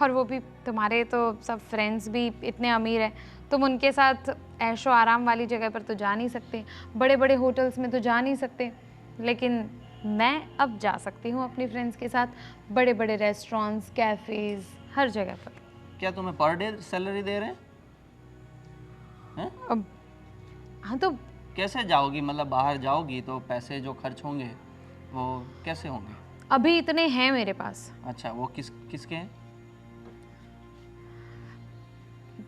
और वो भी तुम्हारे तो सब फ्रेंड्स भी इतने अमीर हैं, तुम उनके साथ ऐशो आराम वाली जगह पर तो जा नहीं सकते, बड़े बड़े होटल्स में तो जा नहीं सकते। लेकिन मैं अब जा सकती हूँ अपनी फ्रेंड्स के साथ बड़े बड़े रेस्टोरेंट्स, कैफ़ेज़, हर जगह पर। क्या तुम्हें पर डे सैलरी दे रहे हैं? अब हाँ, तो कैसे जाओगी? मतलब बाहर जाओगी तो पैसे जो खर्च होंगे वो कैसे होंगे? अभी इतने हैं मेरे पास। अच्छा, वो किसके हैं?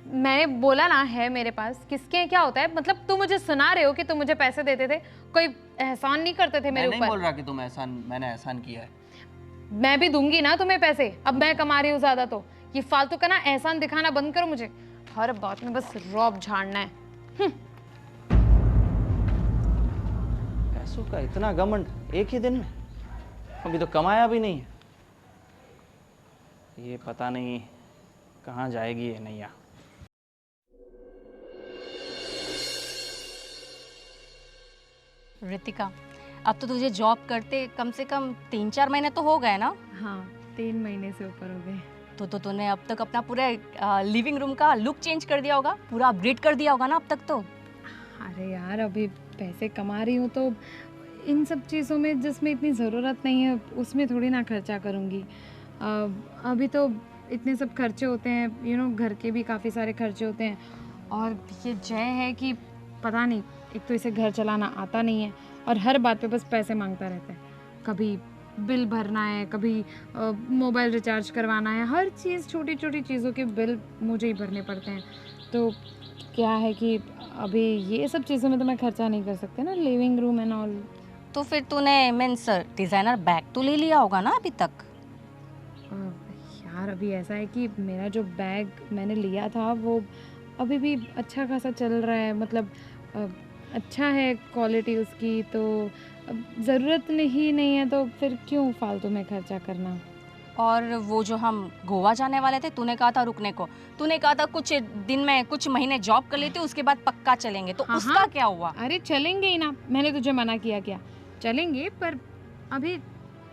मैंने बोला ना है मेरे पास। किसके क्या होता है? मतलब तुम मुझे सुना रहे हो कि तुम मुझे पैसे देते थे, कोई एहसान नहीं करते थे मेरे ऊपर? मैं नहीं बोल रहा कि मैंने एहसान किया है। मैं भी दूंगी ना तुम्हें पैसे, अब मैं कमा रही हूँ ज्यादा, तो ये फालतू का ना एहसान दिखाना बंद करो मुझे। हर बात में बस रौब झाड़ना है। पैसों का इतना घमंड एक ही दिन में? अभी तो कमाया भी नहीं है। ये पता नहीं कहाँ जाएगी ये नैया। रितिका, अब तो तुझे जॉब करते कम से कम 3-4 महीने तो हो गए ना? हाँ, 3 महीने से ऊपर हो गए। तो तूने अब तक अपना पूरा लिविंग रूम का लुक चेंज कर दिया होगा, पूरा अपग्रेड कर दिया होगा ना अब तक तो? अरे यार, अभी पैसे कमा रही हूँ तो इन सब चीज़ों में जिसमें इतनी ज़रूरत नहीं है उसमें थोड़ी ना खर्चा करूँगी। अभी तो इतने सब खर्चे होते हैं, घर के भी काफ़ी सारे खर्चे होते हैं। और ये जय है कि पता नहीं, एक तो इसे घर चलाना आता नहीं है और हर बात पे बस पैसे मांगता रहता है। कभी बिल भरना है, कभी मोबाइल रिचार्ज करवाना है, हर चीज़, छोटी छोटी चीज़ों के बिल मुझे ही भरने पड़ते हैं। तो क्या है कि अभी ये सब चीज़ों में तो मैं खर्चा नहीं कर सकती ना, लिविंग रूम एंड ऑल। तो फिर तूने मीन्स डिज़ाइनर बैग तो ले लिया होगा ना अभी तक? यार अभी ऐसा है कि मेरा जो बैग मैंने लिया था वो अभी भी अच्छा खासा चल रहा है, मतलब अच्छा है क्वालिटी उसकी, तो ज़रूरत नहीं है तो फिर क्यों फालतू में खर्चा करना। और वो जो हम गोवा जाने वाले थे, तूने कहा था रुकने को, तूने कहा था कुछ दिन में कुछ महीने जॉब कर लेते उसके बाद पक्का चलेंगे, तो हाँ, उसका क्या हुआ? अरे चलेंगे ही ना, मैंने तुझे मना किया क्या? चलेंगे, पर अभी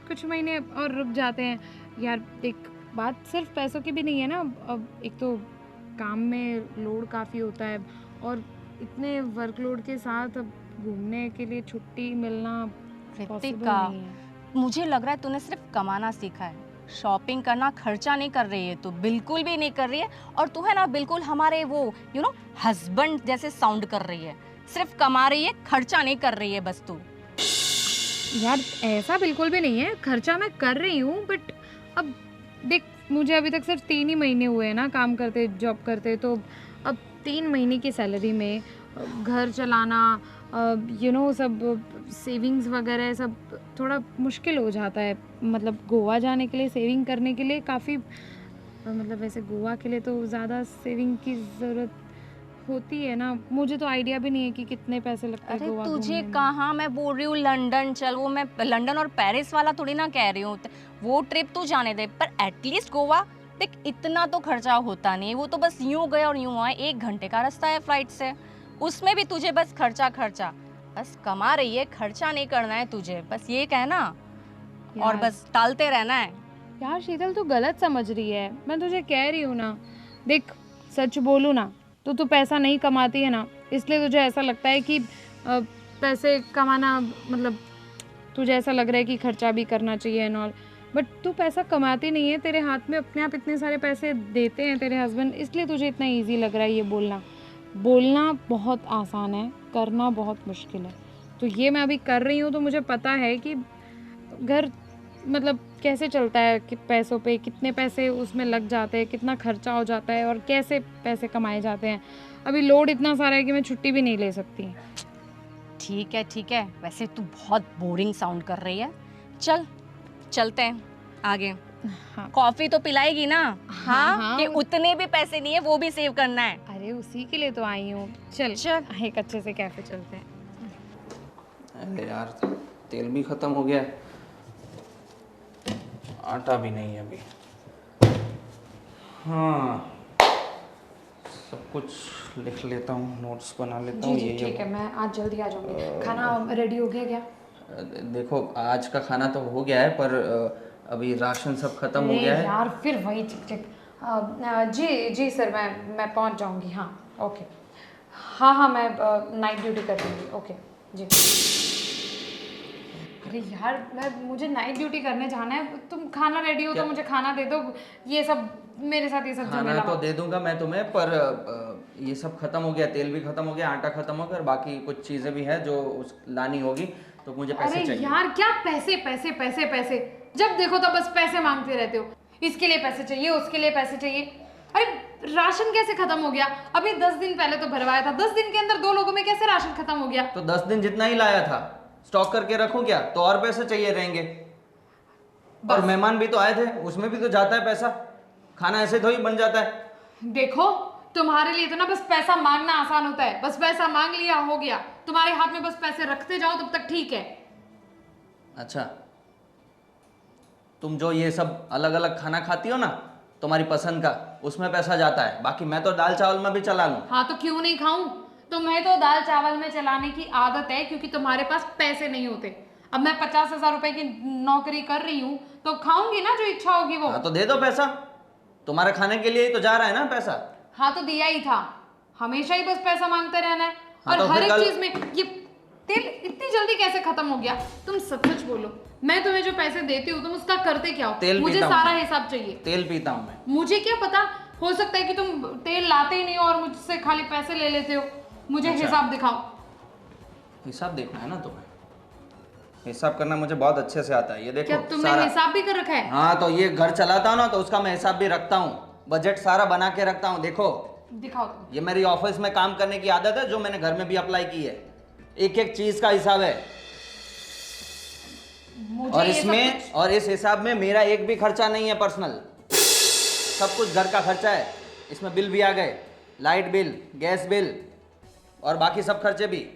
कुछ महीने और रुक जाते हैं। यार एक बात सिर्फ पैसों की भी नहीं है ना, अब एक तो काम में लोड काफ़ी होता है और इतने वर्कलोड के साथ अब घूमने के लिए छुट्टी मिलना पॉसिबल रितिका, नहीं है। मुझे लग रहा है तूने सिर्फ कमाना सीखा है, शॉपिंग करना, खर्चा नहीं कर रही है, तो बिल्कुल भी नहीं कर रही है। और तू है ना बिल्कुल हमारे वो हस्बैंड जैसे साउंड कर रही है, सिर्फ कमा रही है, खर्चा नहीं कर रही है बस तू। यार ऐसा बिल्कुल भी नहीं है, खर्चा मैं कर रही हूँ, बट अब देख, मुझे अभी तक सिर्फ 3 ही महीने हुए हैं ना काम करते, जॉब करते, तो अब 3 महीने की सैलरी में घर चलाना, सब सेविंग्स वगैरह सब थोड़ा मुश्किल हो जाता है। मतलब गोवा जाने के लिए सेविंग करने के लिए काफ़ी मतलब वैसे गोवा के लिए तो ज़्यादा सेविंग की ज़रूरत होती है ना। मुझे तो आइडिया भी नहीं है कि कितने पैसे लगते हैं अरे गोवा तुझे घूमने में। कहाँ, मैं बोल रही हूँ लंदन चल, वो मैं लंदन और पेरिस वाला थोड़ी ना कह रही हूँ, वो ट्रिप तू जाने दे, पर एटलीस्ट गोवा देख, इतना तो खर्चा होता नहीं, वो तो बस यूं गए और यूं आए, 1 घंटे का रास्ता है फ्लाइट से, उसमें भी तुझे बस खर्चा खर्चा, बस कमा रही है, खर्चा नहीं करना है तुझे, बस ये कहना और यार। बस टालते रहना है। यार शीतल तू गलत समझ रही है, मैं तुझे कह रही हूँ ना, देख सच बोलूँ ना तो तू पैसा नहीं कमाती है ना, इसलिए तुझे ऐसा लगता है कि पैसे कमाना मतलब तुझे ऐसा लग रहा है कि खर्चा भी करना चाहिए एंड ऑल, बट तू पैसा कमाती नहीं है, तेरे हाथ में अपने आप इतने सारे पैसे देते हैं तेरे हस्बैंड, इसलिए तुझे इतना ईजी लग रहा है ये बोलना। बोलना बहुत आसान है, करना बहुत मुश्किल है। तो ये मैं अभी कर रही हूँ तो मुझे पता है कि घर मतलब कैसे चलता है, कि पैसों पे कितने पैसे उसमें लग जाते हैं, कितना खर्चा हो जाता है और कैसे पैसे कमाए जाते हैं। अभी लोड इतना सारा है कि मैं छुट्टी भी नहीं ले सकती। ठीक है, वैसे तू बहुत बोरिंग साउंड कर रही है, चल चलते हैं आगे। हाँ। कॉफी तो पिलाएगी ना? हाँ। कि उतने भी पैसे नहीं है, वो भी सेव करना है। अरे उसी के लिए तो आई हूँ, चल एक अच्छे से कैफे चलते हैं। अरे यार तेल भी ख़त्म हो गया है, आटा भी नहीं है अभी। हाँ सब कुछ लिख लेता हूँ, नोट्स बना लेता हूँ। जी ठीक है, मैं आज जल्दी आ जाऊँगी। खाना रेडी हो गया क्या? देखो आज का खाना तो हो गया है, पर अभी राशन सब खत्म हो गया है। यार फिर वही चिक जी सर, मैं पहुंच जाऊंगी। हाँ ओके, हाँ मैं नाइट ड्यूटी कर लूँगी। ओके जी। अरे यार मुझे नाइट ड्यूटी करने जाना है, तुम खाना रेडी हो तो मुझे खाना दे दो। ये सब मेरे साथ ये सब खाना तो दे दूंगा मैं तुम्हें, पर ये सब खत्म हो गया, तेल भी खत्म हो गया, आटा खत्म हो गया, और बाकी कुछ चीज़ें भी है जो लानी होगी, तो मुझे पैसे अरे चाहिए। यार क्या पैसे पैसे पैसे पैसे, जब देखो तब बस पैसे मांगते रहते हो। इसके लिए पैसे चाहिए, उसके लिए पैसे चाहिए। अरे राशन कैसे खत्म हो गया? अभी 10 दिन पहले तो भरवाया था, 10 दिन के अंदर 2 लोगों में कैसे राशन खत्म हो गया? तो 10 दिन जितना ही लाया था स्टॉक करके रखूं क्या? तो और पैसे चाहिए रहेंगे। और मेहमान भी तो आए थे, उसमें भी तो जाता है पैसा, खाना ऐसे थोड़ी बन जाता है। देखो तुम्हारे लिए तो ना बस पैसा मांगना आसान होता है, बस पैसा मांग लिया हो गया। तुम्हारे हाथ में बस पैसे रखते जाओ तब तक ठीक है। अच्छा, तुम जो ये सब अलग अलग खाना खाती हो ना तुम्हारी पसंद का, उसमें पैसा जाता है, बाकी मैं तो दाल चावल में भी चला लूं। हाँ तो क्यों नहीं खाऊं? तुम्हें तो दाल चावल में चलाने की आदत है क्योंकि तुम्हारे पास पैसे नहीं होते। अब मैं 50,000 रुपए की नौकरी कर रही हूँ तो खाऊंगी ना जो इच्छा होगी वो। हाँ तो दे दो पैसा, तुम्हारे खाने के लिए ही तो जा रहा है ना पैसा। हाँ तो दिया ही था, हमेशा ही बस पैसा मांगते रहना है। हाँ और तो हर फिर एक चीज में ये तेल इतनी जल्दी कैसे खत्म हो गया? तुम सच सच बोलो, मैं तुम्हें जो पैसे देती हूँ तुम उसका करते क्या हो? तेल मुझे पीता हूं सारा मैं। हिसाब चाहिए। तेल पीता हूँ मैं। मुझे क्या पता, हो सकता है कि तुम तेल लाते ही नहीं हो और मुझसे खाली पैसे ले लेते हो। मुझे अच्छा। हिसाब दिखाओ। हिसाब देखना है ना तुम्हें? हिसाब करना मुझे बहुत अच्छे से आता है, ये देखो क्या तुमने हिसाब भी कर रखा है? हाँ तो ये घर चलाता हूँ ना तो उसका मैं हिसाब भी रखता हूँ, बजट सारा बना के रखता हूँ। देखो दिखाओ तुम। ये मेरी ऑफिस में काम करने की आदत है जो मैंने घर में भी अप्लाई की है, एक एक चीज का हिसाब है। मुझे और ये सब इसमें कुछ- और इस हिसाब में मेरा एक भी खर्चा नहीं है पर्सनल, सब कुछ घर का खर्चा है। इसमें बिल भी आ गए, लाइट बिल, गैस बिल और बाकी सब खर्चे भी।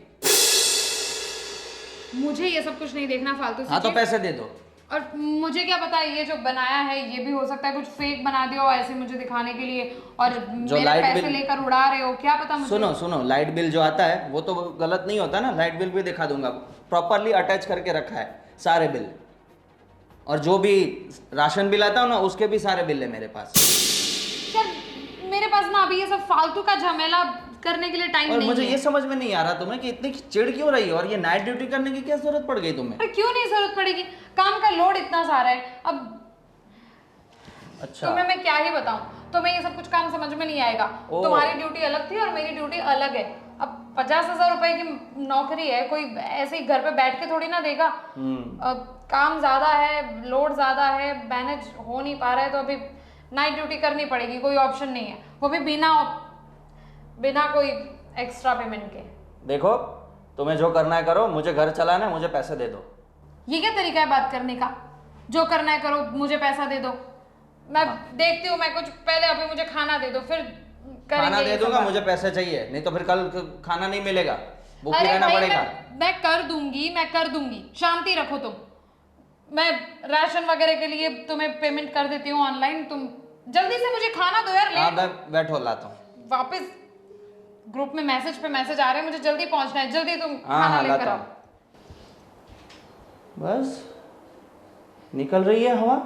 मुझे ये सब कुछ नहीं देखना फालतू सी हाँ तो चीज़। पैसे दे दो। और मुझे क्या पता ये जो बनाया है ये भी हो सकता है कुछ फेक बना दिया हो ऐसे मुझे दिखाने के लिए, और जो मेरे लाइट पैसे बिल- लेकर उड़ा रहे हो, क्या पता मुझे। सुनो लाइट बिल जो आता है वो तो गलत नहीं होता ना, लाइट बिल भी दिखा दूंगा, प्रॉपरली अटैच करके रखा है सारे बिल। और जो भी राशन बिल आता है ना उसके भी सारे बिल है मेरे पास। यार मेरे पास ना अभी ये सब फालतू का झमेला करने के लिए टाइम और नहीं मुझे है। ये समझ में नहीं आ रहा तुम्हें कि इतनी चिढ़ क्यों रही है, और ये नाइट ड्यूटी करने की क्या जरूरत पड़ गई तुम्हें? अरे क्यों नहीं जरूरत पड़ेगी, काम का लोड इतना सारा है। अब अच्छा तुम्हें मैं क्या ही बताऊं, तुम्हें ये सब कुछ काम समझ में नहीं आएगा। ओ। तुम्हारी ड्यूटी अलग थी और मेरी ड्यूटी अलग है। अब 50,000 रुपए की नौकरी है, कोई ऐसे ही घर पे बैठ के थोड़ी ना देगा। अब काम ज्यादा है, लोड ज्यादा है, मैनेज हो नहीं पा रहा है, तो अभी नाइट ड्यूटी करनी पड़ेगी, कोई ऑप्शन नहीं है, वो भी बिना कोई एक्स्ट्रा पेमेंट के। देखो तुम्हें जो करना है करो, मुझे घर चलाना है, मुझे पैसे दे दो। ये क्या तरीका है बात करने का? जो करना है करो, मुझे पैसा दे दो, मैं देखती हूँ। मैं कुछ पहले अभी मुझे खाना दे दो, फिर करेंगे खाना दे ये सब दूंगा, बात। मुझे पैसे चाहिए, नहीं तो फिर कल खाना नहीं मिलेगा, भूखी अरे रहना भाई पड़ेगा। मैं कर दूंगी, मैं कर दूंगी, शांति रखो तुम। मैं राशन वगैरह के लिए तुम्हें पेमेंट कर देती हूँ ऑनलाइन, तुम जल्दी से मुझे खाना दो यार, हाँ लेट मैं बैठो लाता हूँ। वापस ग्रुप में मैसेज पे मैसेज आ रहे हैं, मुझे जल्दी पहुंचना है, जल्दी तुम हाँ खाना हाँ लेकर लाता आओ। हूँ। बस निकल रही है हवा।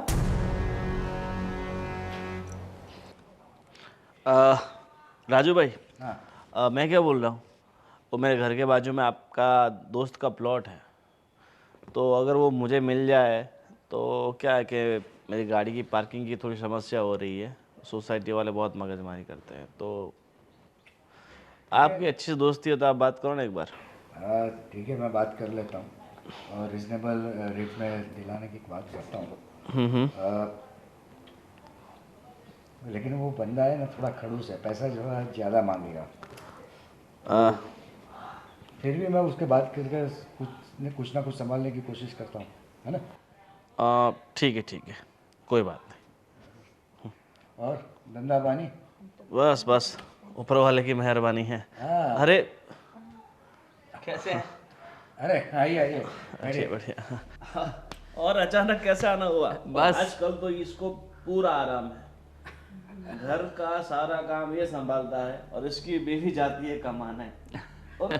राजू भाई, हाँ मैं क्या बोल रहा हूँ, वो मेरे घर के बाजू में आपका दोस्त का प्लॉट है, तो अगर वो मुझे मिल जाए तो क्या है कि मेरी गाड़ी की पार्किंग की थोड़ी समस्या हो रही है, सोसाइटी वाले बहुत मगजमारी करते हैं, तो आपकी अच्छी दोस्ती हो तो आप बात करो ना एक बार। हाँ ठीक है, मैं बात कर लेता हूँ और रिजनेबल रेट में दिलाने की बात करता हूँ। लेकिन वो बंदा है ना थोड़ा खड़ूस है, पैसा जो है ज़्यादा मांगेगा। फिर भी मैं उसके बात करके कुछ ना कुछ संभालने की कोशिश करता हूँ, है ना। ठीक है, कोई बात नहीं। और धंधा पानी? बस बस ऊपर वाले की मेहरबानी है। हाँ। अरे कैसे हैं? अरे आइए आइए बढ़िया बढ़िया। और अचानक कैसे आना हुआ? बस। आजकल तो इसको पूरा आराम है, घर का सारा काम ये संभालता है और इसकी बीवी जाती है कमाने। और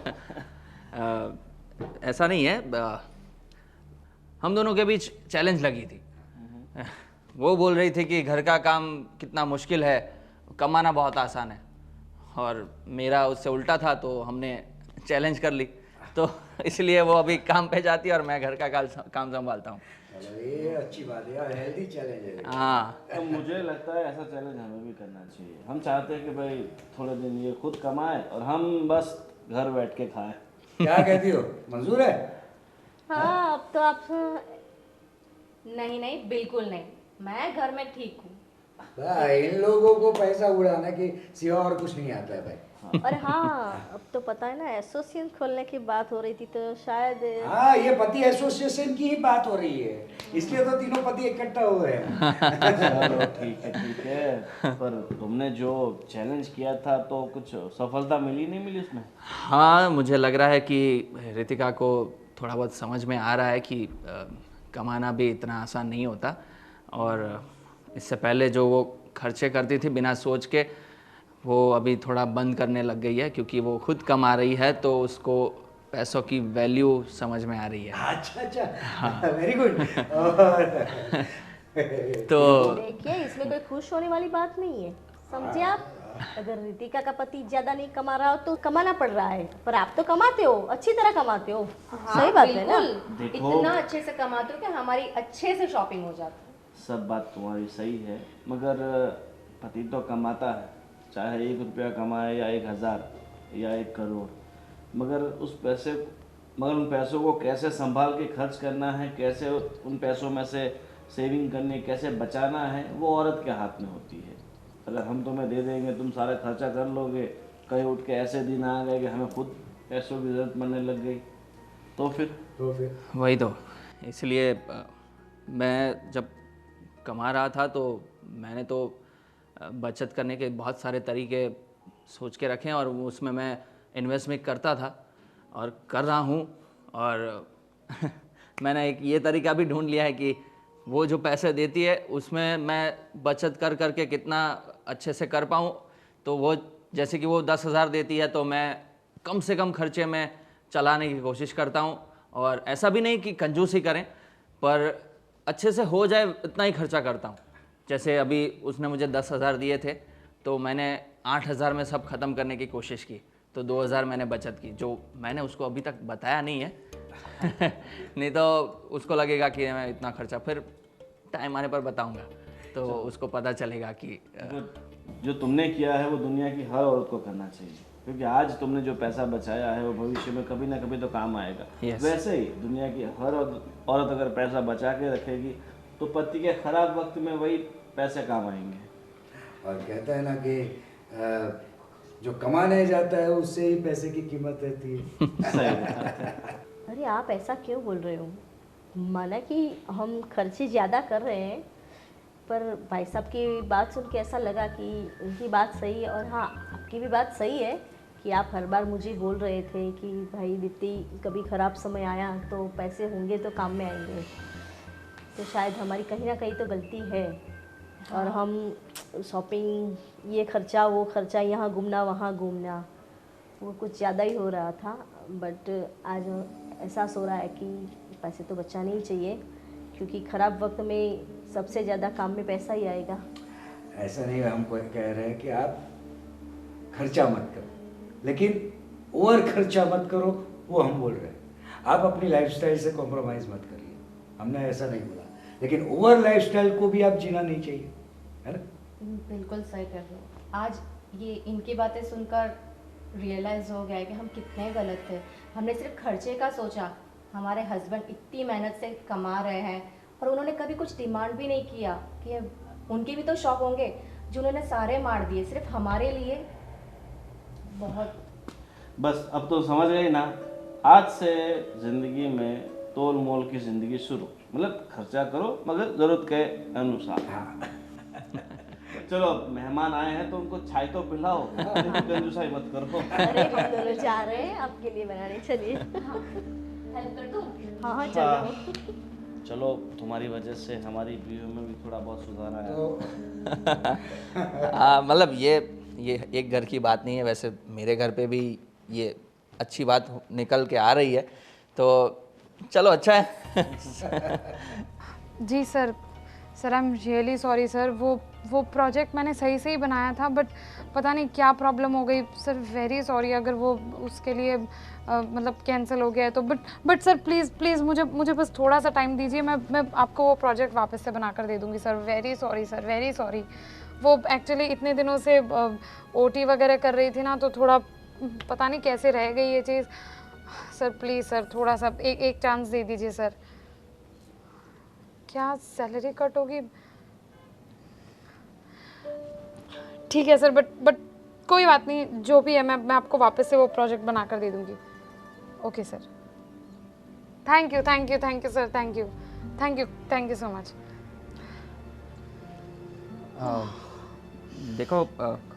ऐसा नहीं है, हम दोनों के बीच चैलेंज लगी थी। वो बोल रही थी कि घर का काम कितना मुश्किल है, कमाना बहुत आसान है, और मेरा उससे उल्टा था, तो हमने चैलेंज कर ली, तो इसलिए वो अभी काम पे जाती है और मैं घर का काम संभालता हूँ। चलो ये अच्छी बात है यार, हेल्दी चैलेंज है। हाँ तो मुझे लगता है ऐसा चैलेंज हमें भी करना चाहिए। हम चाहते हैं कि भाई थोड़े दिन ये खुद कमाए और हम बस घर बैठ के खाएं। क्या कहती हो, मंजूर है? हाँ अब तो आप नहीं नहीं बिल्कुल नहीं, मैं घर में ठीक हूँ। भाई इन लोगों को पैसा उड़ाने की सिवा और कुछ नहीं आता है भाई। और हाँ अब तो पता है ना एसोसिएशन खोलने की बात हो रही थी, तो शायद हाँ ये पति एसोसिएशन की ही बात हो रही है, इसलिए तो तीनों पति इकट्ठा हो रहे हैं। चलो ठीक है, पर तुमने जो चैलेंज किया था तो कुछ सफलता मिली नहीं मिली उसमें? हाँ, मुझे लग रहा है कि रितिका को थोड़ा बहुत समझ में आ रहा है कि कमाना भी इतना आसान नहीं होता, और इससे पहले जो वो खर्चे करती थी बिना सोच के, वो अभी थोड़ा बंद करने लग गई है, क्योंकि वो खुद कमा रही है तो उसको पैसों की वैल्यू समझ में आ रही है। अच्छा वेरी गुड। तो देखिए इसमें कोई खुश होने वाली बात नहीं है, समझे आप? अगर रितिका का पति ज्यादा नहीं कमा रहा हो तो कमाना पड़ रहा है, पर आप तो कमाते हो, अच्छी तरह कमाते हो। सही बात है ना? देखो, इतना अच्छे से कमाते हो कि हमारी अच्छे से शॉपिंग हो जाती है। सब बात तुम्हारी सही है, मगर पति तो कमाता है, चाहे 1 रुपया कमाए या 1000 या 1 करोड़, मगर उन पैसों को कैसे संभाल के खर्च करना है, कैसे उन पैसों में से सेविंग करनी, कैसे बचाना है, वो औरत के हाथ में होती है। अगर हम तुम्हें दे देंगे, तुम सारा खर्चा कर लोगे, कहीं उठ के ऐसे दिन आ गए कि हमें खुद पैसों की ज़रूरत पड़ने लग गई, तो फिर वही तो, इसलिए मैं जब कमा रहा था तो मैंने तो बचत करने के बहुत सारे तरीके सोच के रखे हैं, और उसमें मैं इन्वेस्ट भी करता था और कर रहा हूँ। और मैंने एक ये तरीका भी ढूंढ लिया है कि वो जो पैसे देती है उसमें मैं बचत कर करके कितना अच्छे से कर पाऊँ। तो वो जैसे कि वो 10,000 देती है तो मैं कम से कम खर्चे में चलाने की कोशिश करता हूँ, और ऐसा भी नहीं कि कंजूसी करें, पर अच्छे से हो जाए इतना ही खर्चा करता हूँ। जैसे अभी उसने मुझे 10,000 दिए थे, तो मैंने 8,000 में सब ख़त्म करने की कोशिश की, तो 2,000 मैंने बचत की, जो मैंने उसको अभी तक बताया नहीं है। नहीं तो उसको लगेगा कि मैं इतना खर्चा, फिर टाइम आने पर बताऊंगा तो उसको पता चलेगा कि जो तुमने किया है वो दुनिया की हर औरत को करना चाहिए, क्योंकि आज तुमने जो पैसा बचाया है वो भविष्य में कभी ना कभी तो काम आएगा। Yes. वैसे ही दुनिया की हर औरत अगर पैसा बचा के रखेगी तो पति के खराब वक्त में वही पैसे काम आएंगे। और कहता है ना कि जो कमाने जाता है उससे ही पैसे की कीमत रहती है। सही बात है। अरे आप ऐसा क्यों बोल रहे हो? माना कि हम खर्चे ज़्यादा कर रहे हैं, पर भाई साहब की बात सुन के ऐसा लगा कि उनकी बात सही है, और हाँ आपकी भी बात सही है कि आप हर बार मुझे बोल रहे थे कि भाई दीप्ति कभी ख़राब समय आया तो पैसे होंगे तो काम में आएंगे। तो शायद हमारी कहीं ना कहीं तो गलती है, और हम शॉपिंग, ये खर्चा वो खर्चा, यहाँ घूमना वहाँ घूमना, वो कुछ ज़्यादा ही हो रहा था। बट आज एहसास हो रहा है कि पैसे तो बचाने ही चाहिए, क्योंकि ख़राब वक्त में सबसे ज़्यादा काम में पैसा ही आएगा। ऐसा नहीं, हम कह रहे हैं कि आप खर्चा मत करो, लेकिन ओवर खर्चा मत करो, वो हम बोल रहे हैं। आप अपनी लाइफस्टाइल से कॉम्प्रोमाइज़ मत करिए, हमने ऐसा नहीं बोला, लेकिन ओवर लाइफस्टाइल को भी आप जीना नहीं चाहिए, है ना? बिल्कुल सही कर रहे हो। आज ये इनकी बातें सुनकर रियलाइज़ हो गया है कि हम कितने गलत थे। हमने सिर्फ खर्चे का सोचा। हमारे हस्बैंड इतनी मेहनत से कमा रहे हैं और उन्होंने कभी कुछ डिमांड भी नहीं किया कि उनके भी तो शौक होंगे जो उन्होंने सारे मार दिए सिर्फ हमारे लिए। बहुत बस अब तो समझ गई ना, आज से ज़िंदगी में तोल मोल की ज़िंदगी शुरू, मतलब खर्चा करो मगर ज़रूरत के अनुसार। चलो मेहमान आए हैं तो उनको चाय तो पिलाओ, कंजूसाई मत करो। अरे हम दोनों जा रहे हैं आपके लिए बनाने, चलिए। हेल्प कर दूँ? हाँ हाँ चलो। चलो तुम्हारी वजह से हमारी बीवी में भी थोड़ा बहुत सुधार आया। मतलब ये एक घर की बात नहीं है, वैसे मेरे घर पे भी ये अच्छी बात निकल के आ रही है, तो चलो अच्छा है। जी sir, sir I am really sorry sir. वो प्रोजेक्ट मैंने सही से ही बनाया था, बट पता नहीं क्या प्रॉब्लम हो गई सर। वेरी सॉरी अगर वो उसके लिए मतलब कैंसिल हो गया है तो। बट सर प्लीज़ मुझे बस थोड़ा सा टाइम दीजिए, मैं आपको वो प्रोजेक्ट वापस से बना कर दे दूँगी sir. Very sorry sir, very sorry. वो एक्चुअली इतने दिनों से ओटी वगैरह कर रही थी ना, तो थोड़ा पता नहीं कैसे रह गई ये चीज़। सर प्लीज़ सर, थोड़ा सा एक चांस दे दीजिए सर। क्या सैलरी कट होगी? ठीक है सर, बट कोई बात नहीं, जो भी है मैं आपको वापस से वो प्रोजेक्ट बना कर दे दूँगी। Okay sir, thank you sir, thank you so much. देखो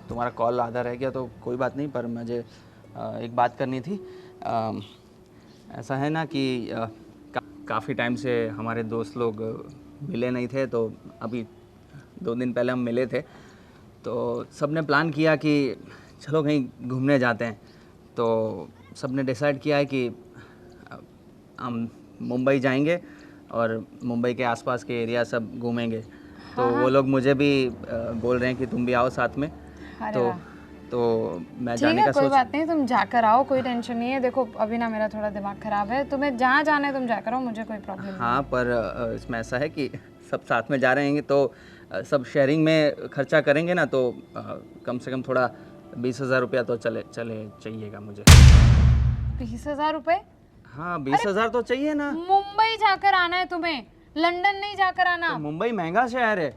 तुम्हारा कॉल आधा रह गया तो कोई बात नहीं, पर मुझे एक बात करनी थी। ऐसा है ना कि काफ़ी टाइम से हमारे दोस्त लोग मिले नहीं थे, तो अभी 2 दिन पहले हम मिले थे, तो सब ने प्लान किया कि चलो कहीं घूमने जाते हैं। तो सब ने डिसाइड किया है कि हम मुंबई जाएंगे और मुंबई के आसपास के एरिया सब घूमेंगे। तो वो लोग मुझे भी बोल रहे हैं कि तुम भी आओ साथ में। तो मैं जाने का कोई बात नहीं, तुम जाकर आओ, कोई टेंशन नहीं है। देखो अभी ना मेरा थोड़ा दिमाग ख़राब है, तुम्हें जहाँ जाना है तुम जाकर आओ, मुझे कोई प्रॉब्लम नहीं। हाँ, पर इसमें ऐसा है कि सब साथ में जा रहे हैं तो सब शेयरिंग में खर्चा करेंगे ना, तो कम से कम थोड़ा 20,000 रुपया तो चले चाहिएगा मुझे। 20,000 रुपये? हाँ 20,000 तो चाहिए ना। मुंबई जाकर आना है तुम्हें, लंदन नहीं जाकर आना। तो मुंबई महंगा शहर है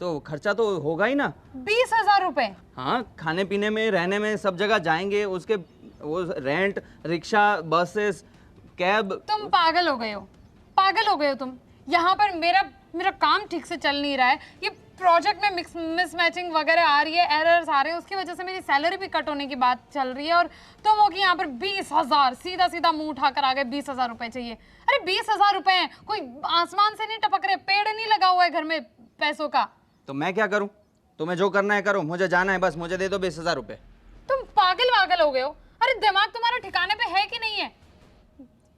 तो खर्चा तो होगा ही ना। 20,000 रुपये? हाँ, खाने पीने में, रहने में, सब जगह जाएंगे, उसके वो रेंट, रिक्शा, बसेस, कैब। तुम पागल हो गए हो तुम। यहाँ पर मेरा काम ठीक से चल नहीं रहा है, ये प्रोजेक्ट में मिसमैचिंग वगैरह आ रही है, एरर्स आ रहे हैं, उसकी वजह से मेरी सैलरी भी कट होने की बात चल रही है, और तुम हो कि यहाँ पर 20,000 सीधा मुंह उठाकर आ गए। 20,000 रुपये चाहिए? अरे 20,000 रुपये हैं, कोई आसमान से नहीं टपक रहे, पेड़ नहीं लगा हुआ है घर में पैसों का। तो मैं क्या करूँ? तुम्हें जो करना है करो, मुझे जाना है, बस मुझे दे दो 20,000 रुपये। तुम पागल हो गए हो? अरे दिमाग तुम्हारा ठिकाने पे है कि नहीं है?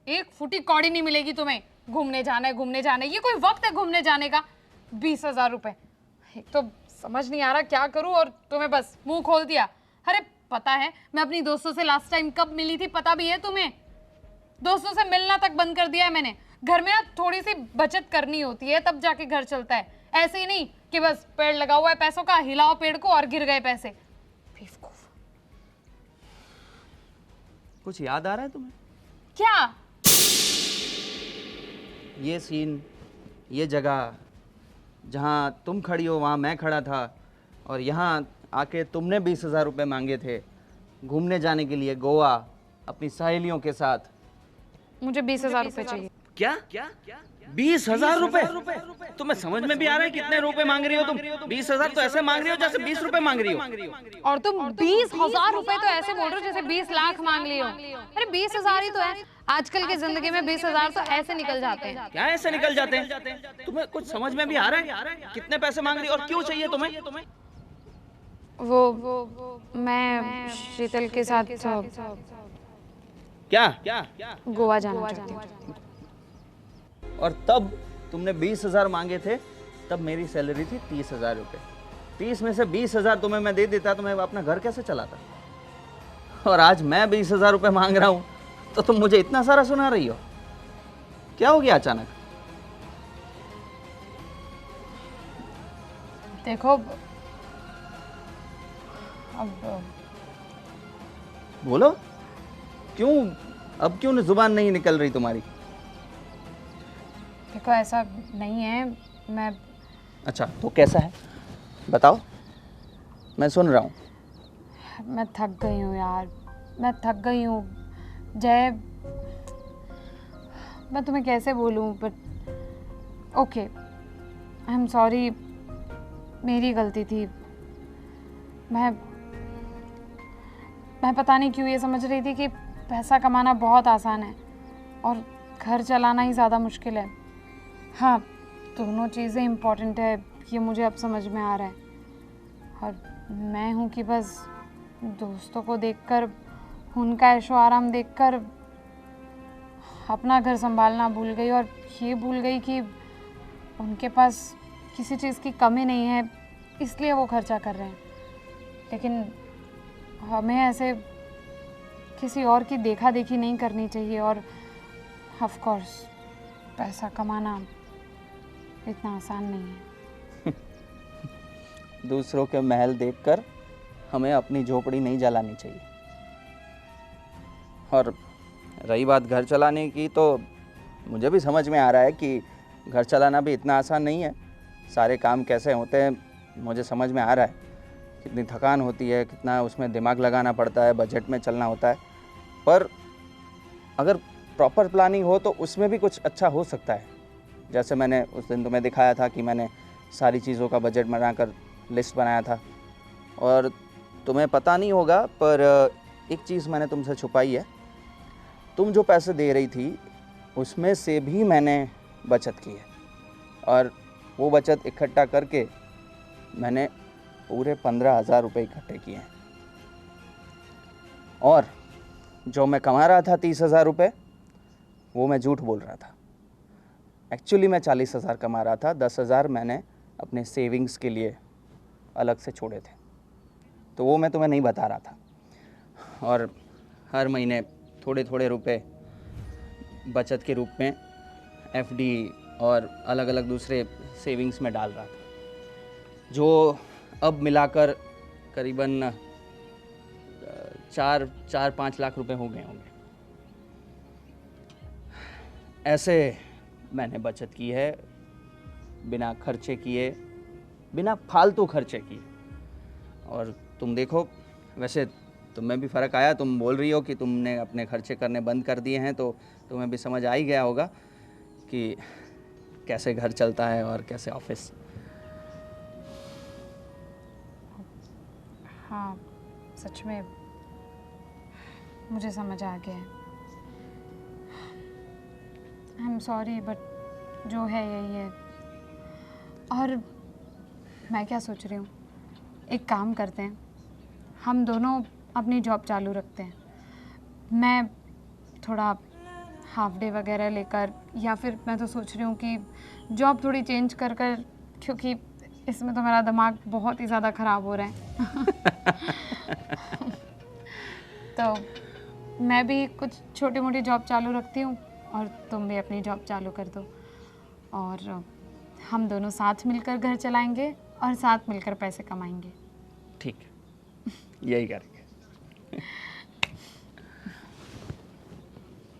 एक फुटी कौड़ी नहीं मिलेगी तुम्हें। घूमने जाना है, ये कोई वक्त है घूमने जाने का? 20,000 रुपये, एक तो समझ नहीं आ रहा क्या करूं, और तुम्हें बस मुंह खोल दिया। अरे पता है मैं अपनी दोस्तों से लास्ट टाइम कब मिली थी, पता भी है तुम्हें? दोस्तों से मिलना तक बंद कर दिया है मैंने। घर में ना थोड़ी सी बचत करनी होती है, तब जाके घर चलता है। ऐसे ही नहीं कि बस पेड़ लगा हुआ है पैसों का, हिलाओ पेड़ को और गिर गए पैसे। बेवकूफ। कुछ याद आ रहा है तुम्हें? क्या? ये सीन, ये जगह जहाँ तुम खड़ी हो वहाँ मैं खड़ा था, और यहाँ आके तुमने 20,000 रुपये मांगे थे घूमने जाने के लिए गोवा अपनी सहेलियों के साथ। मुझे 20,000 रुपये चाहिए। क्या? 20,000 रुपए? तुम्हें समझ में भी आ रहा है कितने रुपए मांग रही हो तुम? 20,000 तो ऐसे मांग रही हो जैसे 20 रुपए मांग रही हो। और तुम 20,000 रुपए तो ऐसे बोल रहे हो जैसे 20 लाख मांग लियो। अरे 20,000 ही तो है आजकल की जिंदगी में। 20,000 तो ऐसे निकल जाते हैं। क्या ऐसे निकल जाते हैं? तुम्हें कुछ समझ में भी आ रहा है कितने पैसे मांग रही हो और क्यों चाहिए तुम्हें? वो मैं शीतल के साथ क्या? गोवा जाना चाहती हूँ। और तब तुमने 20,000 मांगे थे, तब मेरी सैलरी थी 30,000 रुपये। 30 में से 20,000 तुम्हें मैं दे देता तो मैं अपना घर कैसे चलाता? और आज मैं 20,000 रुपये मांग रहा हूँ तो तुम मुझे इतना सारा सुना रही हो? क्या हो गया अचानक? देखो अब बोलो, क्यों अब क्यों जुबान नहीं निकल रही तुम्हारी? देखो ऐसा नहीं है। मैं अच्छा तो कैसा है बताओ, मैं सुन रहा हूँ। मैं थक गई हूँ यार, मैं थक गई हूँ जय। मैं तुम्हें कैसे बोलूँ, but okay I am sorry, मेरी गलती थी। मैं पता नहीं क्यों ये समझ रही थी कि पैसा कमाना बहुत आसान है और घर चलाना ही ज़्यादा मुश्किल है। हाँ, दोनों चीज़ें इम्पॉर्टेंट है, ये मुझे अब समझ में आ रहा है। और मैं हूँ कि बस दोस्तों को देखकर, उनका ऐशो आराम देखकर अपना घर संभालना भूल गई और ये भूल गई कि उनके पास किसी चीज़ की कमी नहीं है, इसलिए वो खर्चा कर रहे हैं। लेकिन हमें ऐसे किसी और की देखा देखी नहीं करनी चाहिए। और ऑफ कोर्स पैसा कमाना इतना आसान नहीं है। दूसरों के महल देखकर हमें अपनी झोपड़ी नहीं जलानी चाहिए। और रही बात घर चलाने की, तो मुझे भी समझ में आ रहा है कि घर चलाना भी इतना आसान नहीं है। सारे काम कैसे होते हैं मुझे समझ में आ रहा है, कितनी थकान होती है, कितना उसमें दिमाग लगाना पड़ता है, बजट में चलना होता है। पर अगर प्रॉपर प्लानिंग हो तो उसमें भी कुछ अच्छा हो सकता है। जैसे मैंने उस दिन तुम्हें दिखाया था कि मैंने सारी चीज़ों का बजट बनाकर लिस्ट बनाया था। और तुम्हें पता नहीं होगा पर एक चीज़ मैंने तुमसे छुपाई है। तुम जो पैसे दे रही थी उसमें से भी मैंने बचत की है, और वो बचत इकट्ठा करके मैंने पूरे 15,000 रुपये इकट्ठे किए हैं। और जो मैं कमा रहा था 30,000 रुपये, वो मैं झूठ बोल रहा था। एक्चुअली मैं 40,000 कमा रहा था। 10,000 मैंने अपने सेविंग्स के लिए अलग से छोड़े थे, तो वो मैं तुम्हें नहीं बता रहा था। और हर महीने थोड़े थोड़े रुपए बचत के रूप में एफडी और अलग अलग दूसरे सेविंग्स में डाल रहा था, जो अब मिलाकर करीबन 4-5 लाख रुपए हो गए होंगे। ऐसे मैंने बचत की है, बिना खर्चे किए, बिना फालतू खर्चे किए। और तुम देखो, वैसे तुम्हें भी फ़र्क आया। तुम बोल रही हो कि तुमने अपने खर्चे करने बंद कर दिए हैं, तो तुम्हें भी समझ आ ही गया होगा कि कैसे घर चलता है और कैसे ऑफिस। हाँ, सच में मुझे समझ आ गया है। आई एम सॉरी, बट जो है यही है। और मैं क्या सोच रही हूँ, एक काम करते हैं, हम दोनों अपनी जॉब चालू रखते हैं। मैं थोड़ा हाफ डे वगैरह लेकर, या फिर मैं तो सोच रही हूँ कि जॉब थोड़ी चेंज कर कर, क्योंकि इसमें तो मेरा दिमाग बहुत ही ज़्यादा ख़राब हो रहा है। तो मैं भी कुछ छोटी मोटी जॉब चालू रखती हूँ और तुम भी अपनी जॉब चालू कर दो, और हम दोनों साथ मिलकर घर चलाएंगे और साथ मिलकर पैसे कमाएंगे। ठीक है, यही करेंगे।